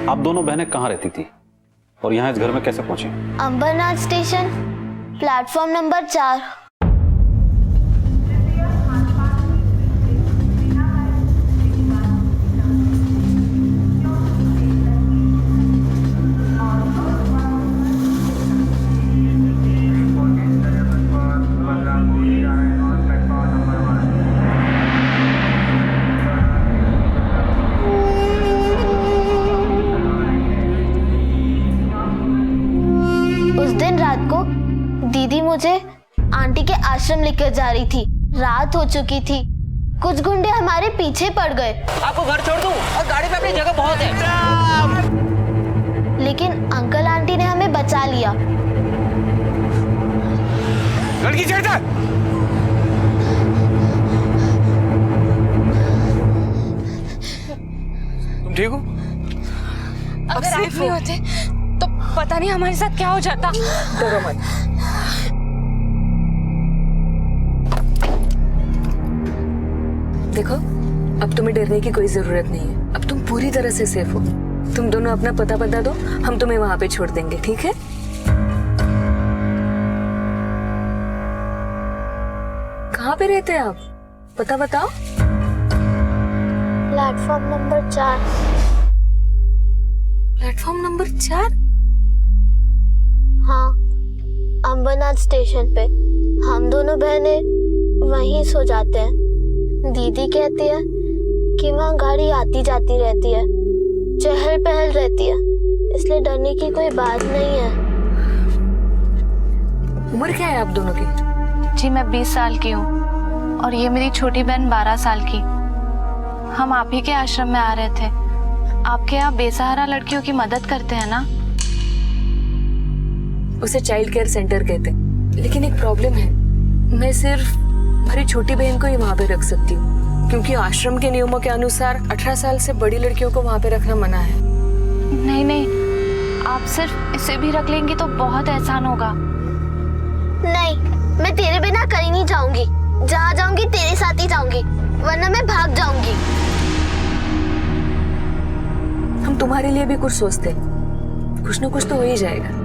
आप दोनों बहनें कहाँ रहती थी और यहाँ इस घर में कैसे पहुंची? Ambernath station, platform number 4। दीदी मुझे आंटी के आश्रम लेकर जा रही थी। रात हो चुकी थी, कुछ गुंडे हमारे पीछे पड़ गए। आपको घर छोड़ दूं और गाड़ी पे अपनी जगह बहुत है। लेकिन अंकल आंटी ने हमें बचा लिया। लड़की चढ़ जा। तुम ठीक हो? अगर आप नहीं होते तो पता नहीं हमारे साथ क्या हो जाता। डरो मत। देखो, अब तुम्हें डरने की कोई जरूरत नहीं है। अब तुम पूरी तरह से सेफ हो। तुम दोनों अपना पता बता दो, हम तुम्हें वहां पे छोड़ देंगे, ठीक है? कहाँ पे रहते हैं आप? पता बताओ। Platform number 4। Platform number 4? हाँ, अंबरनाथ स्टेशन पे। हम दोनों बहनें वहीं सो जाते हैं। दीदी कहती है कि वहाँ गाड़ी आती जाती रहती है, चहल पहल रहती है, इसलिए डरने की कोई बात नहीं है। उम्र क्या है आप दोनों की? जी मैं 20 साल की हूँ और ये मेरी छोटी बहन 12 साल की। हम आप ही के आश्रम में आ रहे थे। आपके यहाँ बेसहारा लड़कियों की मदद करते हैं ना? उसे चाइल्ड केयर सेंटर कहते हैं, लेकिन एक प्रॉब्लम है। मैं सिर्फ हमारी छोटी बहन को ही वहाँ पे रख सकती हूँ, क्योंकि आश्रम के नियमों के अनुसार 18 साल से बड़ी लड़कियों को वहाँ पे रखना मना है। नहीं नहीं, आप सिर्फ इसे भी रख लेंगी तो बहुत एहसान होगा। नहीं, मैं तेरे बिना कहीं नहीं जाऊंगी। जहाँ जाऊंगी तेरे साथ ही जाऊंगी, वरना मैं भाग जाऊंगी। हम तुम्हारे लिए भी कुछ सोचते, कुछ न कुछ तो हो ही जाएगा।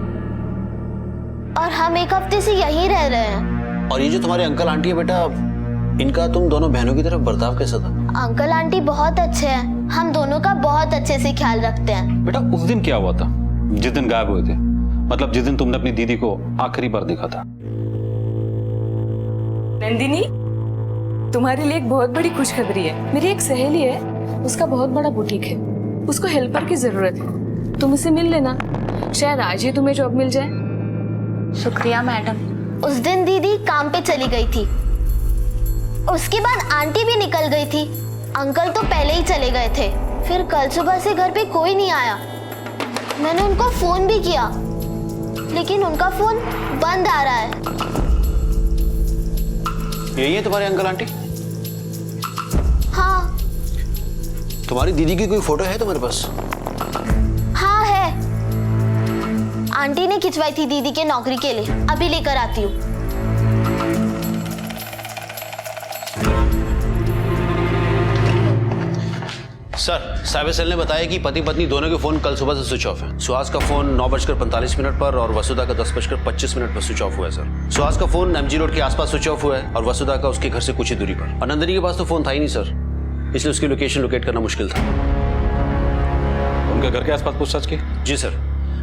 और हम एक हफ्ते से यहीं रह रहे हैं। और ये जो तुम्हारे अंकल आंटी है बेटा, इनका तुम दोनों बहनों की तरफ बर्ताव कैसा था? अंकल आंटी बहुत अच्छे हैं, हम दोनों का बहुत अच्छे से ख्याल रखते हैं। बेटा उस दिन क्या हुआ था जिस दिन गायब हुए थे? मतलब जिस दिन तुमने अपनी दीदी को आखिरी बार देखा था। नंदिनी, तुम्हारे लिए एक बहुत बड़ी खुशखबरी है। मेरी एक सहेली है, उसका बहुत बड़ा बुटीक है, उसको हेल्पर की जरूरत है। तुम उसे मिल लेना, शायद आज ही तुम्हें जॉब मिल जाए। शुक्रिया मैडम। उस दिन दीदी काम पे चली गई थी, उसके बाद आंटी भी निकल गई थी, अंकल तो पहले ही चले गए थे। फिर कल सुबह से घर पे कोई नहीं आया। मैंने उनको फोन भी किया, लेकिन उनका फोन बंद आ रहा है। यही है तुम्हारे अंकल आंटी? हाँ। तुम्हारी दीदी की कोई फोटो है तुम्हारे पास? हाँ है, आंटी ने खिंचवाई थी दीदी के नौकरी के लिए। अभी लेकर आती हूँ। सर, साइबर सेल ने बताया कि पति पत्नी दोनों के फोन कल सुबह से स्विच ऑफ है। सुहास का फोन 9:45 पर और वसुधा का 10:25 पर स्विच ऑफ हुआ है सर। सुहास का फोन MG रोड के आसपास स्विच ऑफ हुआ है और वसुधा का उसके घर से कुछ ही दूरी पर। और नंदिनी के पास तो फोन था ही नहीं सर, इसलिए उसकी लोकेशन लोकेट करना मुश्किल था। उनके घर के आसपास पूछताछ की? जी सर,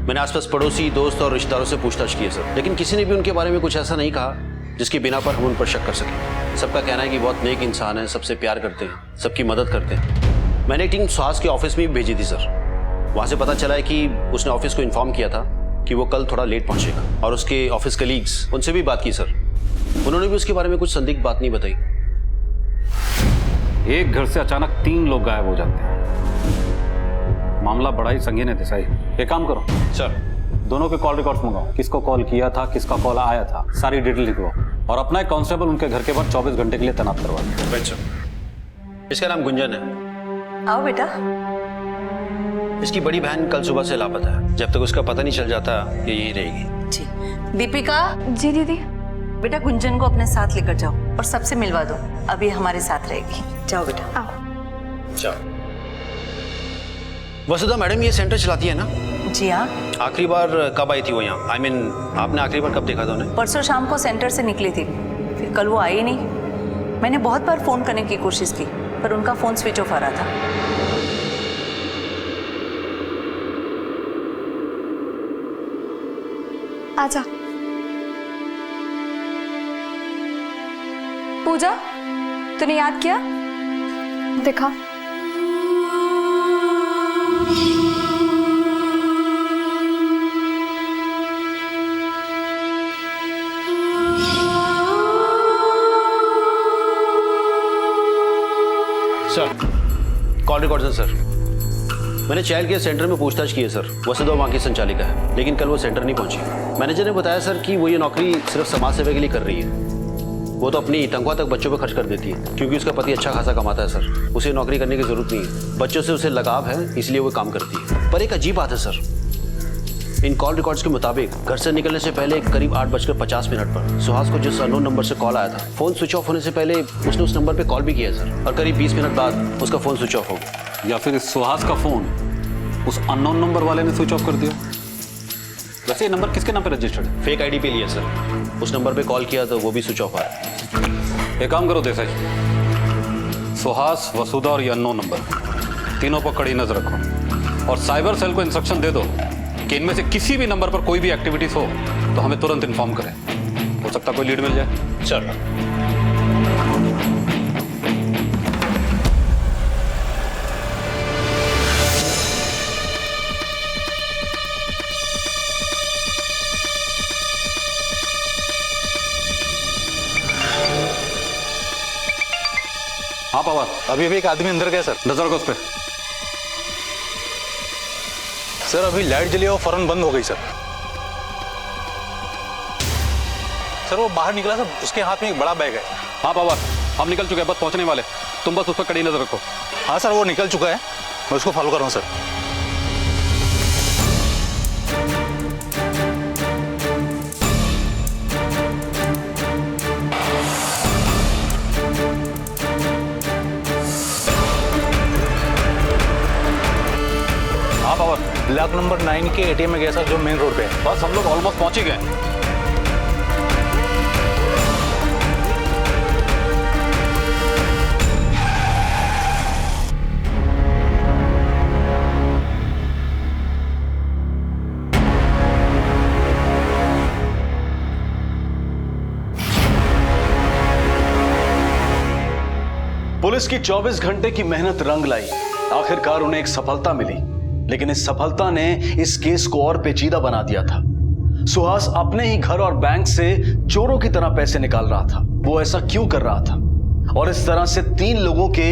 मैंने आसपास पड़ोसी, दोस्त और रिश्तेदारों से पूछताछ की है सर, लेकिन किसी ने भी उनके बारे में कुछ ऐसा नहीं कहा जिसकी बिना पर हम उन पर शक कर सकें। सबका कहना है कि बहुत नेक इंसान है, सबसे प्यार करते हैं, सबकी मदद करते हैं। मैंने एक टीम सुहास के ऑफिस में भी भेजी थी सर। वहाँ से पता चला है कि उसने ऑफिस को इन्फॉर्म किया था कि वो कल थोड़ा लेट पहुँचेगा, और उसके ऑफिस कलीग्स, उनसे भी बात की सर। उन्होंने भी उसके बारे में कुछ संदिग्ध बात नहीं बताई। एक घर से अचानक 3 लोग गायब हो जाते हैं, मामला बड़ा ही संगीन है देसाई। एक काम करो सर, दोनों के कॉल रिकॉर्ड्स मंगाओ, किसको कॉल किया था, किसका कॉल आया था, सारी डिटेल लिखवाओ, और अपना एक कांस्टेबल उनके घर के बाहर 24 घंटे के लिए तैनात करवा दो। अच्छा, इसका नाम गुंजन है। आओ बेटा। इसकी बड़ी बहन कल सुबह से लापता है। जब तक उसका पता नहीं चल जाता ये यही रहेगी। जी। दीपिका। जी दीदी। बेटा गुंजन को अपने साथ लेकर जाओ और सबसे मिलवा दो, अभी हमारे साथ रहेगी। जाओ बेटा। आओ। जाओ। वसुधा मैडम ये सेंटर चलाती है ना? जी हाँ। आखिरी बार कब आई थी वो यहाँ? I mean, आपने आखिरी बार कब देखा था उन्हें? परसों शाम को सेंटर से निकली थी, फिर कल वो आई नहीं। मैंने बहुत बार फोन करने की कोशिश की, पर उनका फोन स्विच ऑफ आ रहा था। आजा। पूजा, तूने याद किया? देखा। सर, कॉल रिकॉर्ड है सर। मैंने चाइल्ड केयर सेंटर में पूछताछ की है सर। वसुधा वहाँ की संचालिका है, लेकिन कल वो सेंटर नहीं पहुंची। मैनेजर ने बताया सर कि वो ये नौकरी सिर्फ समाज सेवा के लिए कर रही है। वो तो अपनी तनख्वाह तक बच्चों पर खर्च कर देती है, क्योंकि उसका पति अच्छा खासा कमाता है सर। उसे नौकरी करने की जरूरत नहीं है, बच्चों से उसे लगाव है, इसलिए वो काम करती है। पर एक अजीब बात है सर, इन कॉल रिकॉर्ड्स के मुताबिक घर से निकलने से पहले करीब 8:50 पर सुहास को जिस अननोन नंबर से कॉल आया था, फोन स्विच ऑफ होने से पहले उसने उस नंबर पे कॉल भी किया सर, और करीब 20 मिनट बाद उसका फोन स्विच ऑफ हो गया। या फिर सुहास का फोन उस अननोन नंबर वाले ने स्विच ऑफ कर दिया। वैसे ये नंबर किसके नाम पे रजिस्टर्ड है? फेक आईडी पे लिया सर। उस नंबर पे कॉल किया तो वो भी स्विच ऑफ आया। एक काम करो देसाई, सुहास, वसुधा और ये अननोन नंबर, तीनों पर कड़ी नजर रखो, और साइबर सेल को इंस्ट्रक्शन दे दो कि इनमें से किसी भी नंबर पर कोई भी एक्टिविटीज हो तो हमें तुरंत इन्फॉर्म करें। हो सकता कोई लीड मिल जाए। सर। हाँ पवार, अभी एक आदमी अंदर गया सर। नजर रखो उस पे। सर अभी लाइट जली और फौरन बंद हो गई सर। सर वो बाहर निकला सर, उसके हाथ में एक बड़ा बैग है। हाँ पवार, हम निकल चुके हैं, बस पहुंचने वाले, तुम बस उस पर कड़ी नजर रखो। हाँ सर वो निकल चुका है, मैं उसको फॉलो कर रहा हूँ सर। ब्लॉक नंबर 9 के एटीएम में गया सर, जो मेन रोड पे है। बस हम लोग ऑलमोस्ट पहुंच ही गए। पुलिस की 24 घंटे की मेहनत रंग लाई। आखिरकार उन्हें एक सफलता मिली, लेकिन इस सफलता ने इस केस को और पेचीदा बना दिया था। सुहास अपने ही घर और बैंक से चोरों की तरह पैसे निकाल रहा था। वो ऐसा क्यों कर रहा था और इस तरह से 3 लोगों के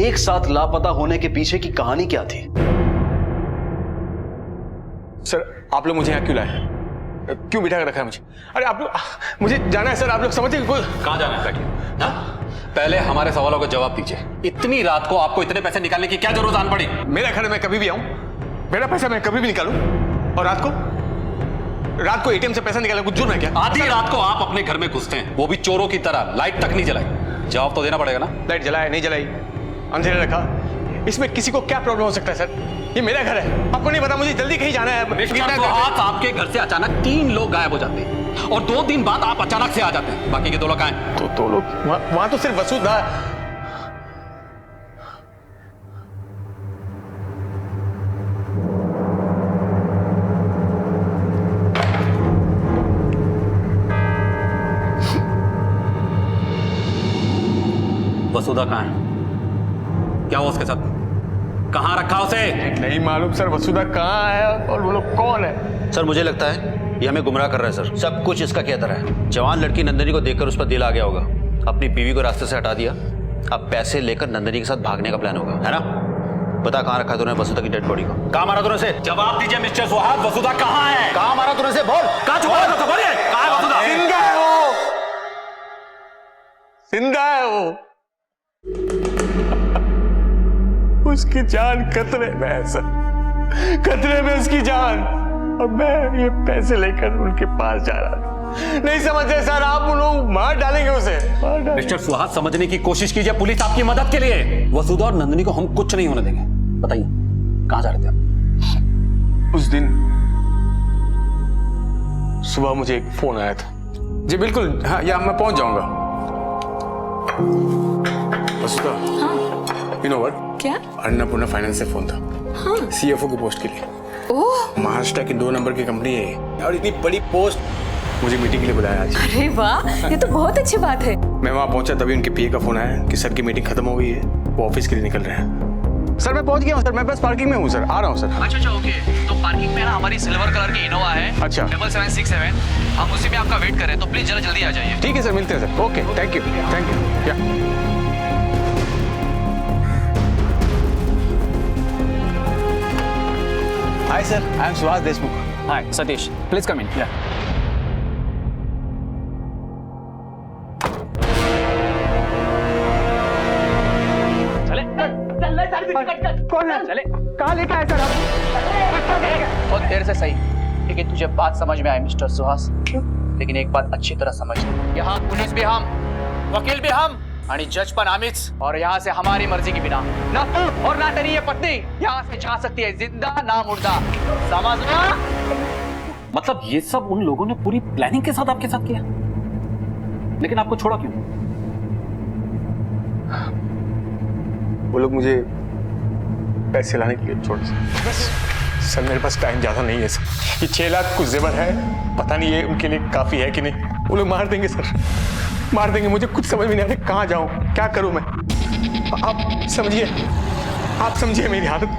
एक साथ लापता होने के पीछे की कहानी क्या थी? सर आप लोग मुझे यहाँ क्यों लाए? क्यों बिठा कर रखा है मुझे? अरे आप लोग, मुझे जाना है सर। आप लोग समझते हैं? कहाँ जाना है? बैठिए। पहले हमारे सवालों का जवाब दीजिए। इतनी रात को आपको इतने पैसे निकालने की क्या जरूरत आन पड़ी? मेरा घर है, मैं कभी भी आऊं, मेरा पैसा मैं कभी भी निकालूं। और रात को एटीएम से पैसा निकालना कुछ जुर्म है क्या? आधी रात को आप अपने घर में घुसते हैं, वो भी चोरों की तरह। लाइट तक नहीं जलाई। जवाब तो देना पड़ेगा ना। लाइट जलाया नहीं जलाई, अंधेरा रखा, इसमें किसी को क्या प्रॉब्लम हो सकता है सर? ये मेरा घर है, आपको नहीं पता मुझे जल्दी कहीं जाना है। मिस्टर सुहास, आपके घर से अचानक 3 लोग गायब हो जाते हैं और 2 दिन बाद आप अचानक से आ जाते हैं। बाकी के 2 लोग कहाँ हैं? तो 2 लोग वहां तो सिर्फ वसुधा। वसुधा कहाँ है? क्या हुआ उसके साथ? कहाँ रखा उसे? नहीं मालूम सर, वसुधा कहाँ है और वो लोग कौन है? सर मुझे लगता है ये हमें गुमराह कर रहा है सर। सब कुछ इसका कहता है। जवान लड़की नंदिनी को देखकर उस पर दिल आ गया होगा, अपनी बीवी को रास्ते से हटा दिया। अब पैसे लेकर नंदिनी के साथ भागने का प्लान होगा, है ना? बता कहाँ रखा तूने वसुधा की डेड बॉडी को? कहाँ मारा तूने उसे? जवाब दीजिए मिस्टर सुहास, वसुधा कहाँ है? कहाँ मारा तूने उसे? बोल। कहाँ छुपा है? बोलिए, कहाँ है वसुधा? जिंदा है वो, जिंदा है वो। उसकी जान खतरे में है सर, खतरे में उसकी जान। और मैं ये पैसे लेकर उनके पास जा रहा था। नहीं समझे सर आप? उन लोग मार डालेंगे उसे। मिस्टर सुहास, समझने की कोशिश कीजिए, पुलिस आपकी मदद के लिए। वसुधा और नंदिनी को हम कुछ नहीं होने देंगे। बताइए कहाँ जा रहे थे आप? उस दिन सुबह मुझे एक फोन आया था। जी बिल्कुल, हाँ यहाँ मैं पहुंच जाऊंगा। वसुधा, यू नो व्हाट? क्या? अन्नपूर्णा फाइनेंस से फोन था। हाँ। सीएफओ की पोस्ट के लिए। ओह, महाराष्ट्र की 2 नंबर की कंपनी है और इतनी बड़ी पोस्ट। मुझे मीटिंग के लिए बुलाया आज। अरे वाह, ये तो बहुत अच्छी बात है। मैं वहाँ पहुंचा तभी उनके पीए का फोन आया कि सर की मीटिंग खत्म हो गई है, वो ऑफिस के लिए निकल रहे हैं। सर मैं पहुंच गया हूँ सर, मैं बस पार्किंग में हूँ सर, आ रहा हूँ सर। अच्छा ओके, तो पार्किंग में ना हमारी सिल्वर कलर की इनोवा है। अच्छा। 7767, हम उसी में आपका वेट कर रहे हैं, तो प्लीज जरा जल्दी आ जाइए। ठीक है सर, मिलते हैं सर। ओके, थैंक यू या। Hi sir, I am Suhas Deshmukh. Hi Satish, please come in. कौन है? चले। कहाँ लेके आए सर आप? बहुत देर से सही, लेकिन तुझे बात समझ में आई मिस्टर सुहास। लेकिन एक बात अच्छी तरह समझ ले, यहाँ पुलिस भी हम, वकील भी हम, आणि जज पण आम्हीच। और यहाँ से हमारी मर्जी के बिना ना तू और ना तेरी ये पत्नी यहाँ से जा सकती है, जिंदा ना मुर्दा। समझना? मतलब ये सब उन लोगों ने पूरी प्लानिंग के साथ आपके साथ किया, लेकिन आपको छोड़ा क्यों? वो लोग मुझे पैसे लाने के लिए छोड़ सर। मेरे पास टाइम ज्यादा नहीं है सर। ये 6 लाख कुछ जेवर है, पता नहीं ये उनके लिए काफी है कि नहीं। वो लोग मार देंगे सर, मार देंगे। मुझे कुछ समझ में नहीं आ रहा कहाँ जाऊं, क्या करूं मैं। आप समझिए मेरी हालत।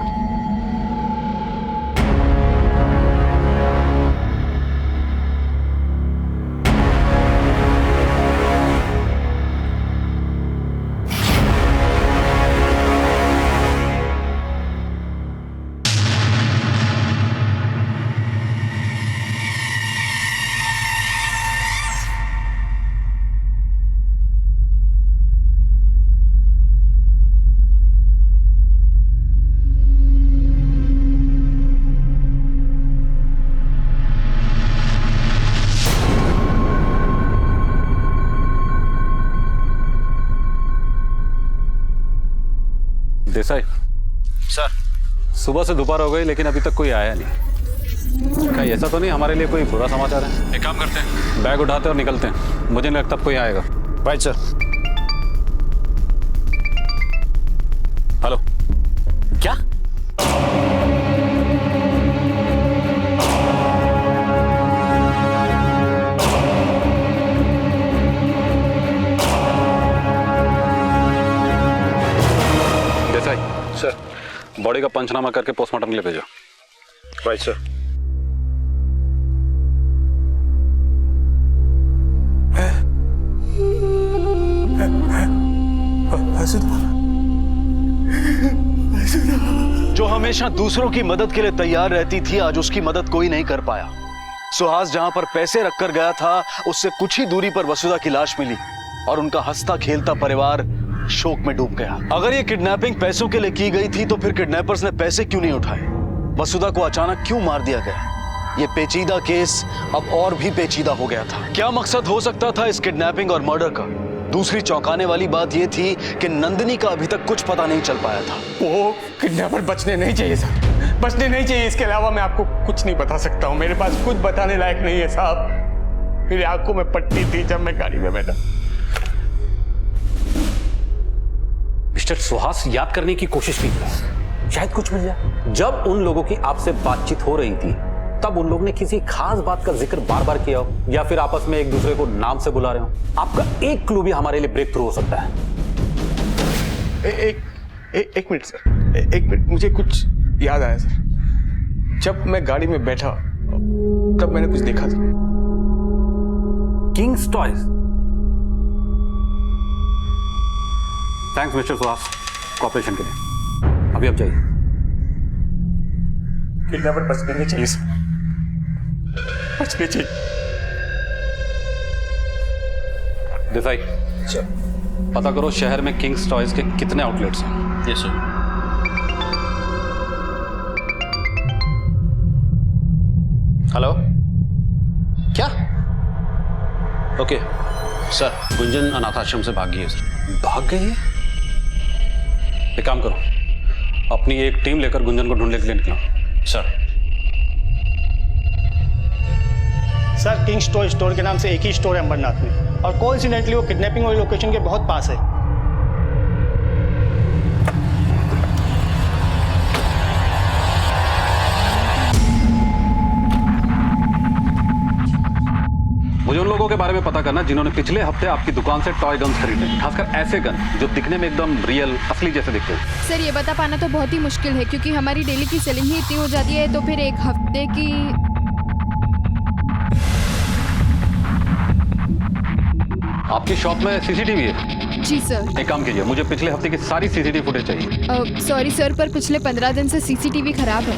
देसाई सर, सुबह से दोपहर हो गई लेकिन अभी तक कोई आया नहीं। क्या ऐसा तो नहीं हमारे लिए कोई बुरा समाचार है? एक काम करते हैं, बैग उठाते और निकलते हैं। मुझे नहीं लगता कोई आएगा। Right sir. हेलो, क्या? का पंचनामा करके पोस्टमार्टम के लिए भेजो। Right sir. जो हमेशा दूसरों की मदद के लिए तैयार रहती थी, आज उसकी मदद कोई नहीं कर पाया। सुहास जहां पर पैसे रखकर गया था, उससे कुछ ही दूरी पर वसुधा की लाश मिली और उनका हंसता खेलता परिवार शोक में डूब गया। अगर ये किडनैपिंग पैसों के लिए की गई थी तो फिर किडनैपर्स ने पैसे क्यों नहीं उठाए? वसुधा को अचानक क्यों मार दिया गया? ये पेचीदा केस अब और भी पेचीदा हो गया था। क्या मकसद हो सकता था इस किडनैपिंग और मर्डर का? दूसरी चौंकाने वाली बात यह थी कि नंदिनी का अभी तक कुछ पता नहीं चल पाया था। वो किडनैपर बचने नहीं चाहिए सर, बचने नहीं चाहिए। इसके अलावा मैं आपको कुछ नहीं बता सकता हूँ, मेरे पास कुछ बताने लायक नहीं है साहब। मेरी आंखों में पट्टी थी जब मैं गाड़ी में बैठा। मिस्टर सुहास, याद करने की कोशिश कीजिए, शायद कुछ मिल जाए। जब उन लोगों की आपसे बातचीत हो रही थी तब उन लोगों ने किसी खास बात का जिक्र बार बार किया हो या फिर आपस में एक दूसरे को नाम से बुला रहे हो? आपका एक क्लू भी हमारे लिए ब्रेक थ्रू हो सकता है। एक मिनट सर, एक मिनट, मुझे कुछ याद आया सर। जब मैं गाड़ी में बैठा तब मैंने कुछ देखा था। Kings toys. Thanks mister Suhas cooperation के लिए। अभी आप जाइए। किडनैपर बचने नहीं चाहिए सर, बचने चाहिए। देसाई, पता करो शहर में किंग्स टॉयज के कितने आउटलेट्स हैं। Yes sir. हेलो, क्या? ओके सर, गुंजन अनाथ आश्रम से भाग गई है सर। भाग गई है? एक काम करो, अपनी एक टीम लेकर गुंजन को ढूंढने के लिए निकलो। Sir. Sir, Kings toy store के नाम से एक ही स्टोर है अंबरनाथ में, और कोइंसिडेंटली वो किडनैपिंग वाली लोकेशन के बहुत पास है। मुझे उन लोगों के बारे में पता करना जिन्होंने पिछले हफ्ते आपकी दुकान से टॉय गन्स खरीदे, खासकर ऐसे गन जो दिखने में एकदम रियल, असली जैसे दिखते हैं। सर, ये बता पाना तो बहुत ही मुश्किल है क्योंकि हमारी डेली की सेलिंग ही इतनी हो जाती है, तो फिर एक हफ्ते की। आपकी शॉप में सीसीटीवी है? जी सर। एक काम कीजिए, मुझे पिछले हफ्ते की सारी सीसीटीवी फुटेज चाहिए। सॉरी सर, पर पिछले 15 दिन से सीसीटीवी खराब है।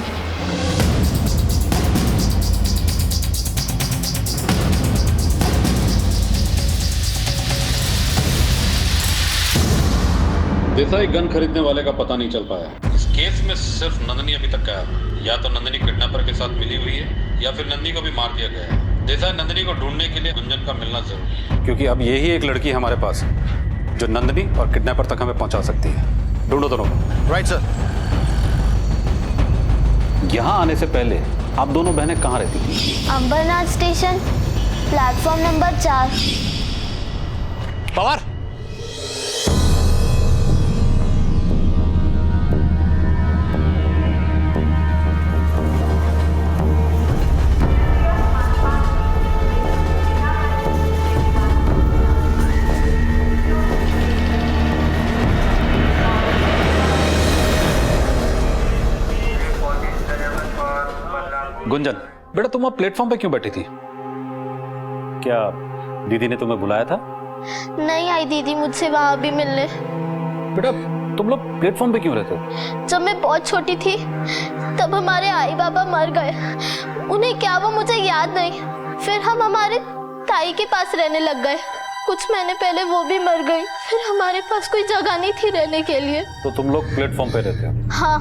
देसाई गन खरीदने वाले का पता नहीं चल पाया। इस केस में सिर्फ नंदनी अभी तक गायब है। या तो नंदनी किडनैपर के साथ मिली हुई है या फिर नंदनी को भी मार दिया गया है। देसाई, नंदनी को ढूंढने के लिए गुंजन का मिलना जरूरी है, क्योंकि अब यही एक लड़की हमारे पास है जो नंदनी और किडनैपर तक हमें पहुंचा सकती है। ढूंढो दोनों को। Right sir. यहाँ आने से पहले आप दोनों बहनें कहाँ रहती थी? Ambernath station, platform number 4। Pawar, Gunjan, बेटा तुम अब प्लेटफॉर्म पे क्यों बैठी थी? क्या दीदी ने तुम्हें बुलाया था? नहीं आई दीदी मुझसे वहां भी मिलने। बेटा तुम लोग प्लेटफॉर्म पे क्यों रहते हो? जब मैं बहुत छोटी थी तब हमारे आई बाबा मर गए। उन्हें क्या वो मुझे याद नहीं। फिर हम हमारे ताई के पास रहने लग गए। कुछ महीने पहले वो भी मर गई। फिर हमारे पास कोई जगह नहीं थी रहने के लिए। तो तुम लोग प्लेटफॉर्म पे रहते हो? हाँ,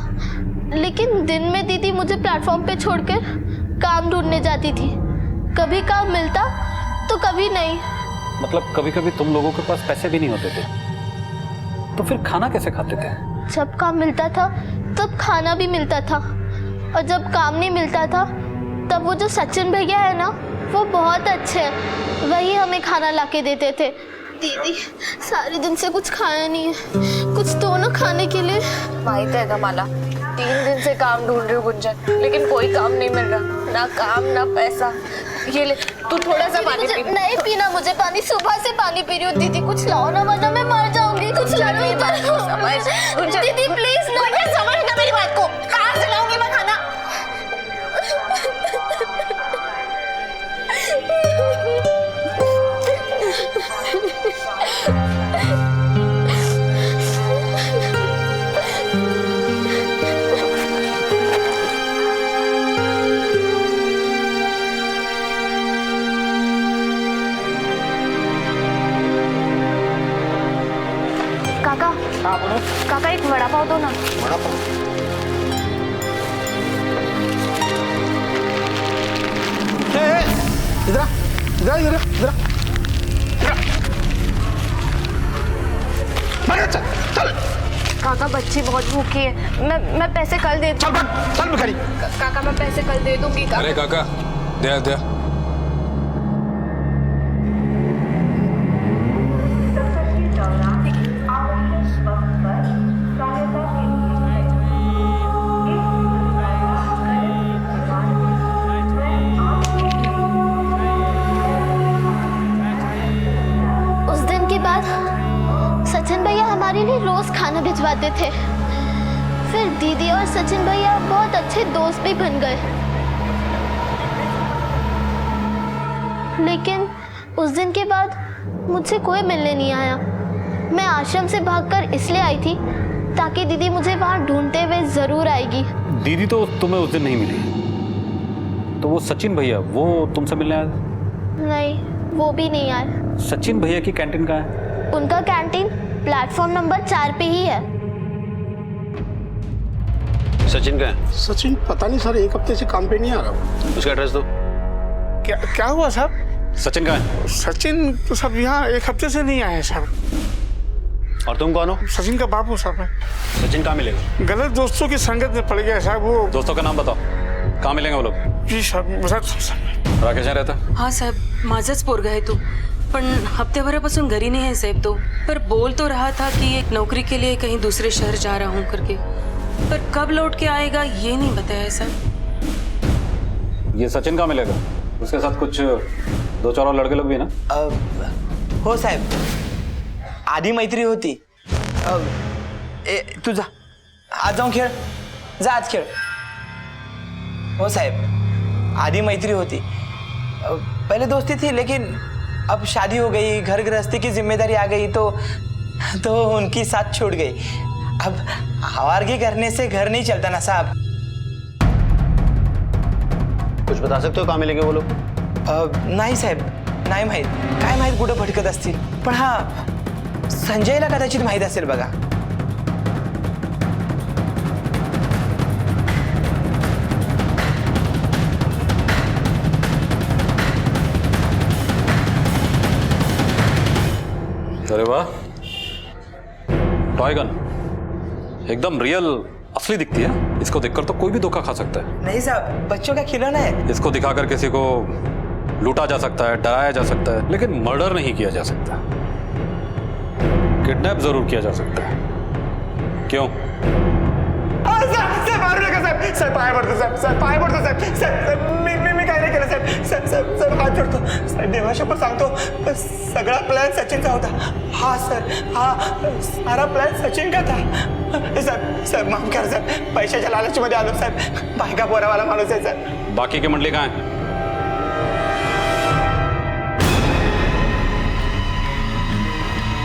लेकिन दिन में दीदी मुझे प्लेटफॉर्म पे छोड़कर काम ढूंढने जाती थी। कभी काम मिलता तो कभी नहीं। मतलब कभी कभी तुम लोगों के पास पैसे भी नहीं होते थे, तो फिर खाना कैसे खाते थे? जब काम मिलता था तब खाना भी मिलता था, और जब काम नहीं मिलता था तब वो जो सचिन भैया है ना, वो बहुत अच्छे हैं, वही हमें खाना लाके देते थे। दीदी सारे दिन से कुछ खाया नहीं है, कुछ दो ना खाने के लिए। माहित है माला, 3 दिन से काम ढूंढ रही हूँ गुंजन, लेकिन कोई काम नहीं मिल रहा, ना काम ना पैसा। ये ले तू थोड़ा सा पानी पी। नहीं पीना मुझे पानी, सुबह से पानी पी रही हूँ। दीदी कुछ लाओ ना, वरना मैं मर जाऊंगी। कुछ लाओ दीदी प्लीज ना। समझ ना मेरी बात। रात को कहाँ से लाऊंगी मैं खाना? काका, काका एक वड़ा पाव दो ना। वड़ा पाव? इधर इधर इधर इधर चल। काका बच्ची बहुत भूखी है, मैं पैसे कल दे दूँ। चल भिखारी। काका मैं पैसे कल दे दूंगी। अरे काका दे दे। उस दिन के बाद सचिन भैया हमारे लिए रोज खाना भिजवाते थे। फिर दीदी और सचिन भैया बहुत अच्छे दोस्त भी बन गए। लेकिन उस दिन के बाद मुझसे कोई मिलने नहीं आया। मैं आश्रम से भागकर इसलिए आई थी ताकि दीदी मुझे वहां ढूंढते हुए जरूर आएगी। दीदी तो तुम्हें उस दिन नहीं मिली, तो वो सचिन भैया वो तुमसे मिलने आए? नहीं, वो भी नहीं आए। सचिन भैया की कैंटीन कहाँ है? उनका कैंटीन प्लेटफॉर्म नंबर 4 पे ही है। सचिन का है? सचिन पता नहीं सर, एक हफ्ते से काम पे नहीं आ रहा। उसका एड्रेस दो। क्या हुआ साहब? सचिन कहाँ है? सचिन तो सब यहाँ एक हफ्ते से नहीं आए साहब। और तुम कौन हो? सचिन का बाप हूँ साहब मैं। सचिन कहाँ मिलेगा? गलत दोस्तों की संगत में पड़ गया साहब। वो दोस्तों का नाम बताओ, कहाँ मिलेंगे वो लोग? जी साहब। राकेश यहाँ रहता? हा साहेब, माझाच पोरगा आहे तो, पण हफ्त्याभरापासून घरी नहीं है साहेब। तो पर बोल तो रहा था कि एक नौकरी के लिए कहीं दूसरे शहर जा रहा हूँ करके, पर कब लौट के आएगा ये नहीं बताया साहब। ये सचिन कहाँ मिलेगा? उसके साथ कुछ 2-4 और लड़के लोग भी है ना? हो साहेब, आधी मैत्री होती। तू जा, आज जाऊन खेळ, जा आज खेळ। हो साहेब, आधी मैत्री होती, पहले दोस्ती थी, लेकिन अब शादी हो गई, घर गृहस्थी की जिम्मेदारी आ गई, तो उनकी साथ छूट गई। अब आवारगी करने से घर नहीं चलता ना साहब। कुछ बता सकते हो कहाँ मिलेंगे वो लोग? नाही साहेब, नाही माहीत, काय माहीत कुठं भटकत असतील, पण हा संजयला कदाचित माहीत असेल बघा। अरे वाह, टॉय गन एकदम रियल असली दिखती है। इसको देखकर तो कोई भी धोखा खा सकता है। नहीं साहब, बच्चों का खिलौना है। इसको दिखाकर किसी को लूटा जा सकता है, डराया जा सकता है, लेकिन मर्डर नहीं किया जा सकता। किडनैप जरूर किया जा सकता है। क्यों? साहेब मारू नका साहेब, साहेब पाय पडतो साहेब, साहेब पाय पडतो साहेब, साहेब मी काय नाही केलं साहेब, साहेब साहेब साहेब हात जोडतो साहेब, देवाशपथ सांगतो सगळा प्लॅन सचिनचा होता। हा सर, हा सारा प्लॅन सचिन का था। साहेब साहेब माफ करा साहेब, पैशाच्या लालचमध्ये आलो साहेब, बायका पोरावाला माणूस आहे साहेब। बाकी की मंडली कहाँ है?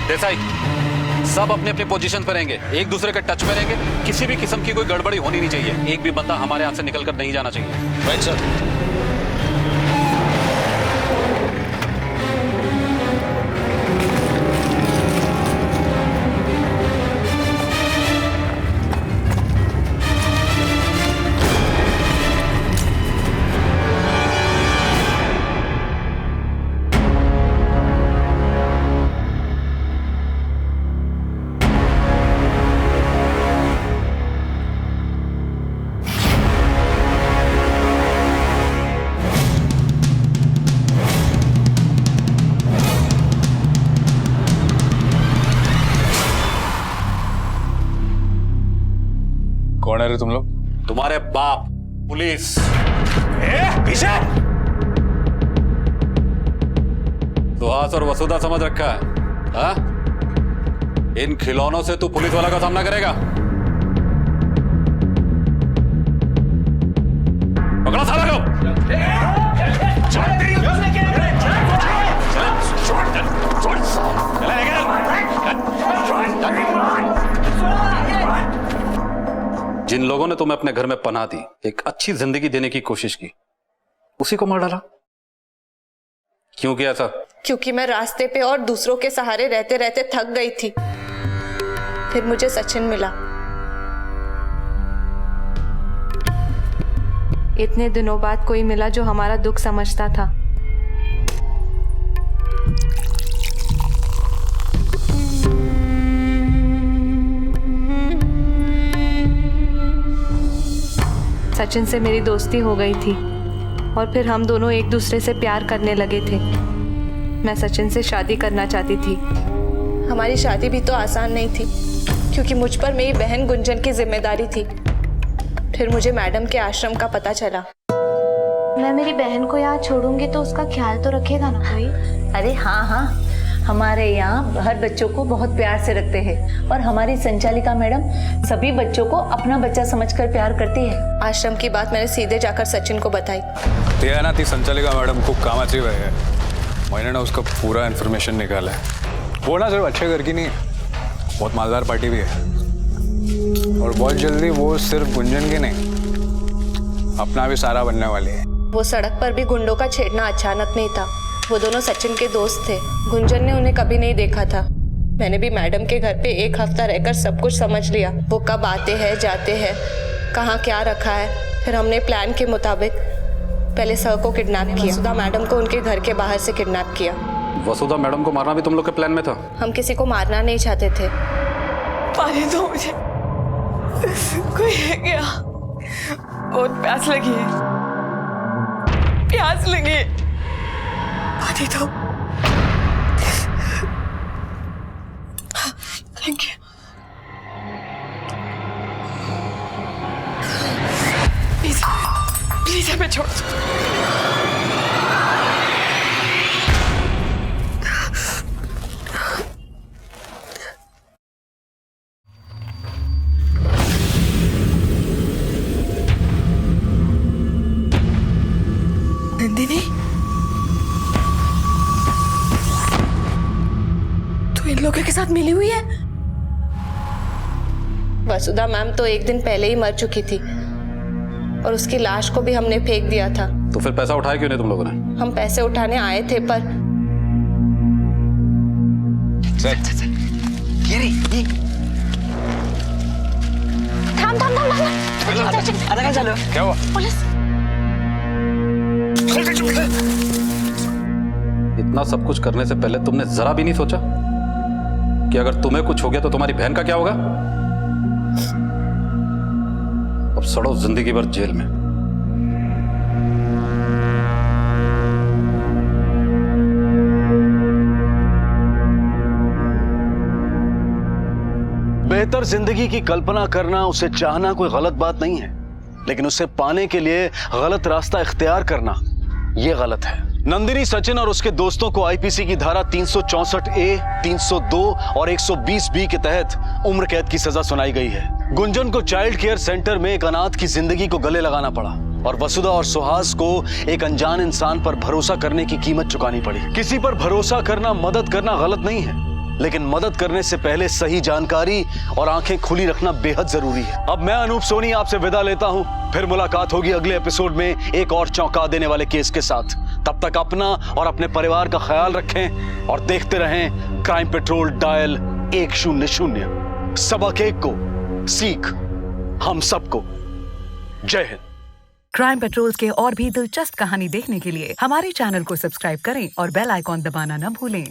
देसाई, सब अपने अपने पोजीशन पर रहेंगे, एक दूसरे के टच में रहेंगे। किसी भी किस्म की कोई गड़बड़ी होनी नहीं चाहिए। एक भी बंदा हमारे हाथ से निकलकर नहीं जाना चाहिए। Right sir. कौन है रे तुम लोग? तुम्हारे बाप पुलिस। पीछे सुहास और वसुधा समझ रखा है? हाँ? इन खिलौनों से तू पुलिस वाला का सामना करेगा? जिन लोगों ने तुम्हें अपने घर में पनाह दी, एक अच्छी जिंदगी देने की कोशिश की, उसी को मार डाला। क्यों किया ऐसा? क्योंकि मैं रास्ते पे और दूसरों के सहारे रहते रहते थक गई थी। फिर मुझे सचिन मिला। इतने दिनों बाद कोई मिला जो हमारा दुख समझता था। सचिन से मेरी दोस्ती हो गई थी और फिर हम दोनों एक दूसरे से प्यार करने लगे थे। मैं सचिन से शादी करना चाहती थी। हमारी शादी भी तो आसान नहीं थी क्योंकि मुझ पर मेरी बहन गुंजन की जिम्मेदारी थी। फिर मुझे मैडम के आश्रम का पता चला। मैं मेरी बहन को यहाँ छोड़ूंगी तो उसका ख्याल तो रखेगा ना कोई? अरे हाँ हाँ, हमारे यहाँ हर बच्चों को बहुत प्यार से रखते हैं और हमारी संचालिका मैडम सभी बच्चों को अपना बच्चा समझकर प्यार करती है। आश्रम की बात मैंने सीधे जाकर सचिन को बताई। ते आहे ना, ती संचालिका मॅडम खूप कामाची बाई है। मैंने ना उसका पूरा इन्फॉर्मेशन निकाला है। वो ना सिर्फ अच्छे घर की नहीं है, बहुत मालदार पार्टी भी है और बहुत जल्दी वो सिर्फ गुंजन की नहीं, अपना भी सारा बनने वाली है। वो सड़क पर भी गुंडों का छेड़ना अचानक नहीं था। वो दोनों सचिन के दोस्त थे। गुंजन ने उन्हें कभी नहीं देखा था। मैंने भी मैडम के घर पे एक हफ्ता रहकर सब कुछ समझ लिया। वो कब आते हैं, जाते हैं, कहाँ क्या रखा है। फिर हमने प्लान के मुताबिक पहले सर को किडनैप किया, वसुधा मैडम को उनके घर के बाहर से किडनैप किया। वसुधा मैडम को मारना भी तुम लोग के प्लान में था? हम किसी को मारना नहीं चाहते थे। पानी दो मुझे, कोई है क्या? बहुत प्यास लगी है, प्यास लगी है, पानी दो। Thank you. प्लीज प्लीज हमें छोड़ दो। नंदिनी, तू इन लोगों के साथ मिली हुई है? वसुधा मैम तो एक दिन पहले ही मर चुकी थी और उसकी लाश को भी हमने फेंक दिया था। तो फिर पैसा उठाया क्यों नहीं तुम लोगों ने? हम पैसे उठाने आए थे पर चलो। क्या हुआ? पुलिस। इतना सब कुछ करने से पहले तुमने जरा भी नहीं सोचा कि अगर तुम्हें कुछ हो गया तो तुम्हारी बहन का क्या होगा? अब सड़ो जिंदगी भर जेल में। बेहतर जिंदगी की कल्पना करना, उसे चाहना कोई गलत बात नहीं है, लेकिन उसे पाने के लिए गलत रास्ता इख्तियार करना यह गलत है। नंदिनी, सचिन और उसके दोस्तों को आईपीसी की धारा 364A, 302 और 120B के तहत उम्र कैद की सजा सुनाई गई है। गुंजन को चाइल्ड केयर सेंटर में एक अनाथ की जिंदगी को गले लगाना पड़ा और वसुधा और सुहास को एक अनजान इंसान पर भरोसा करने की कीमत चुकानी पड़ी। किसी पर भरोसा करना, मदद करना गलत नहीं है, लेकिन मदद करने से पहले सही जानकारी और आंखें खुली रखना बेहद जरूरी है। अब मैं अनूप सोनी आपसे विदा लेता हूं। फिर मुलाकात होगी अगले एपिसोड में एक और चौंका देने वाले केस के साथ। तब तक अपना और अपने परिवार का ख्याल रखें और देखते रहें क्राइम पेट्रोल डायल 100। सबक एक को सीख हम सबको। जय हिंद। क्राइम पेट्रोल के और भी दिलचस्प कहानी देखने के लिए हमारे चैनल को सब्सक्राइब करें और बेल आइकॉन दबाना न भूलें।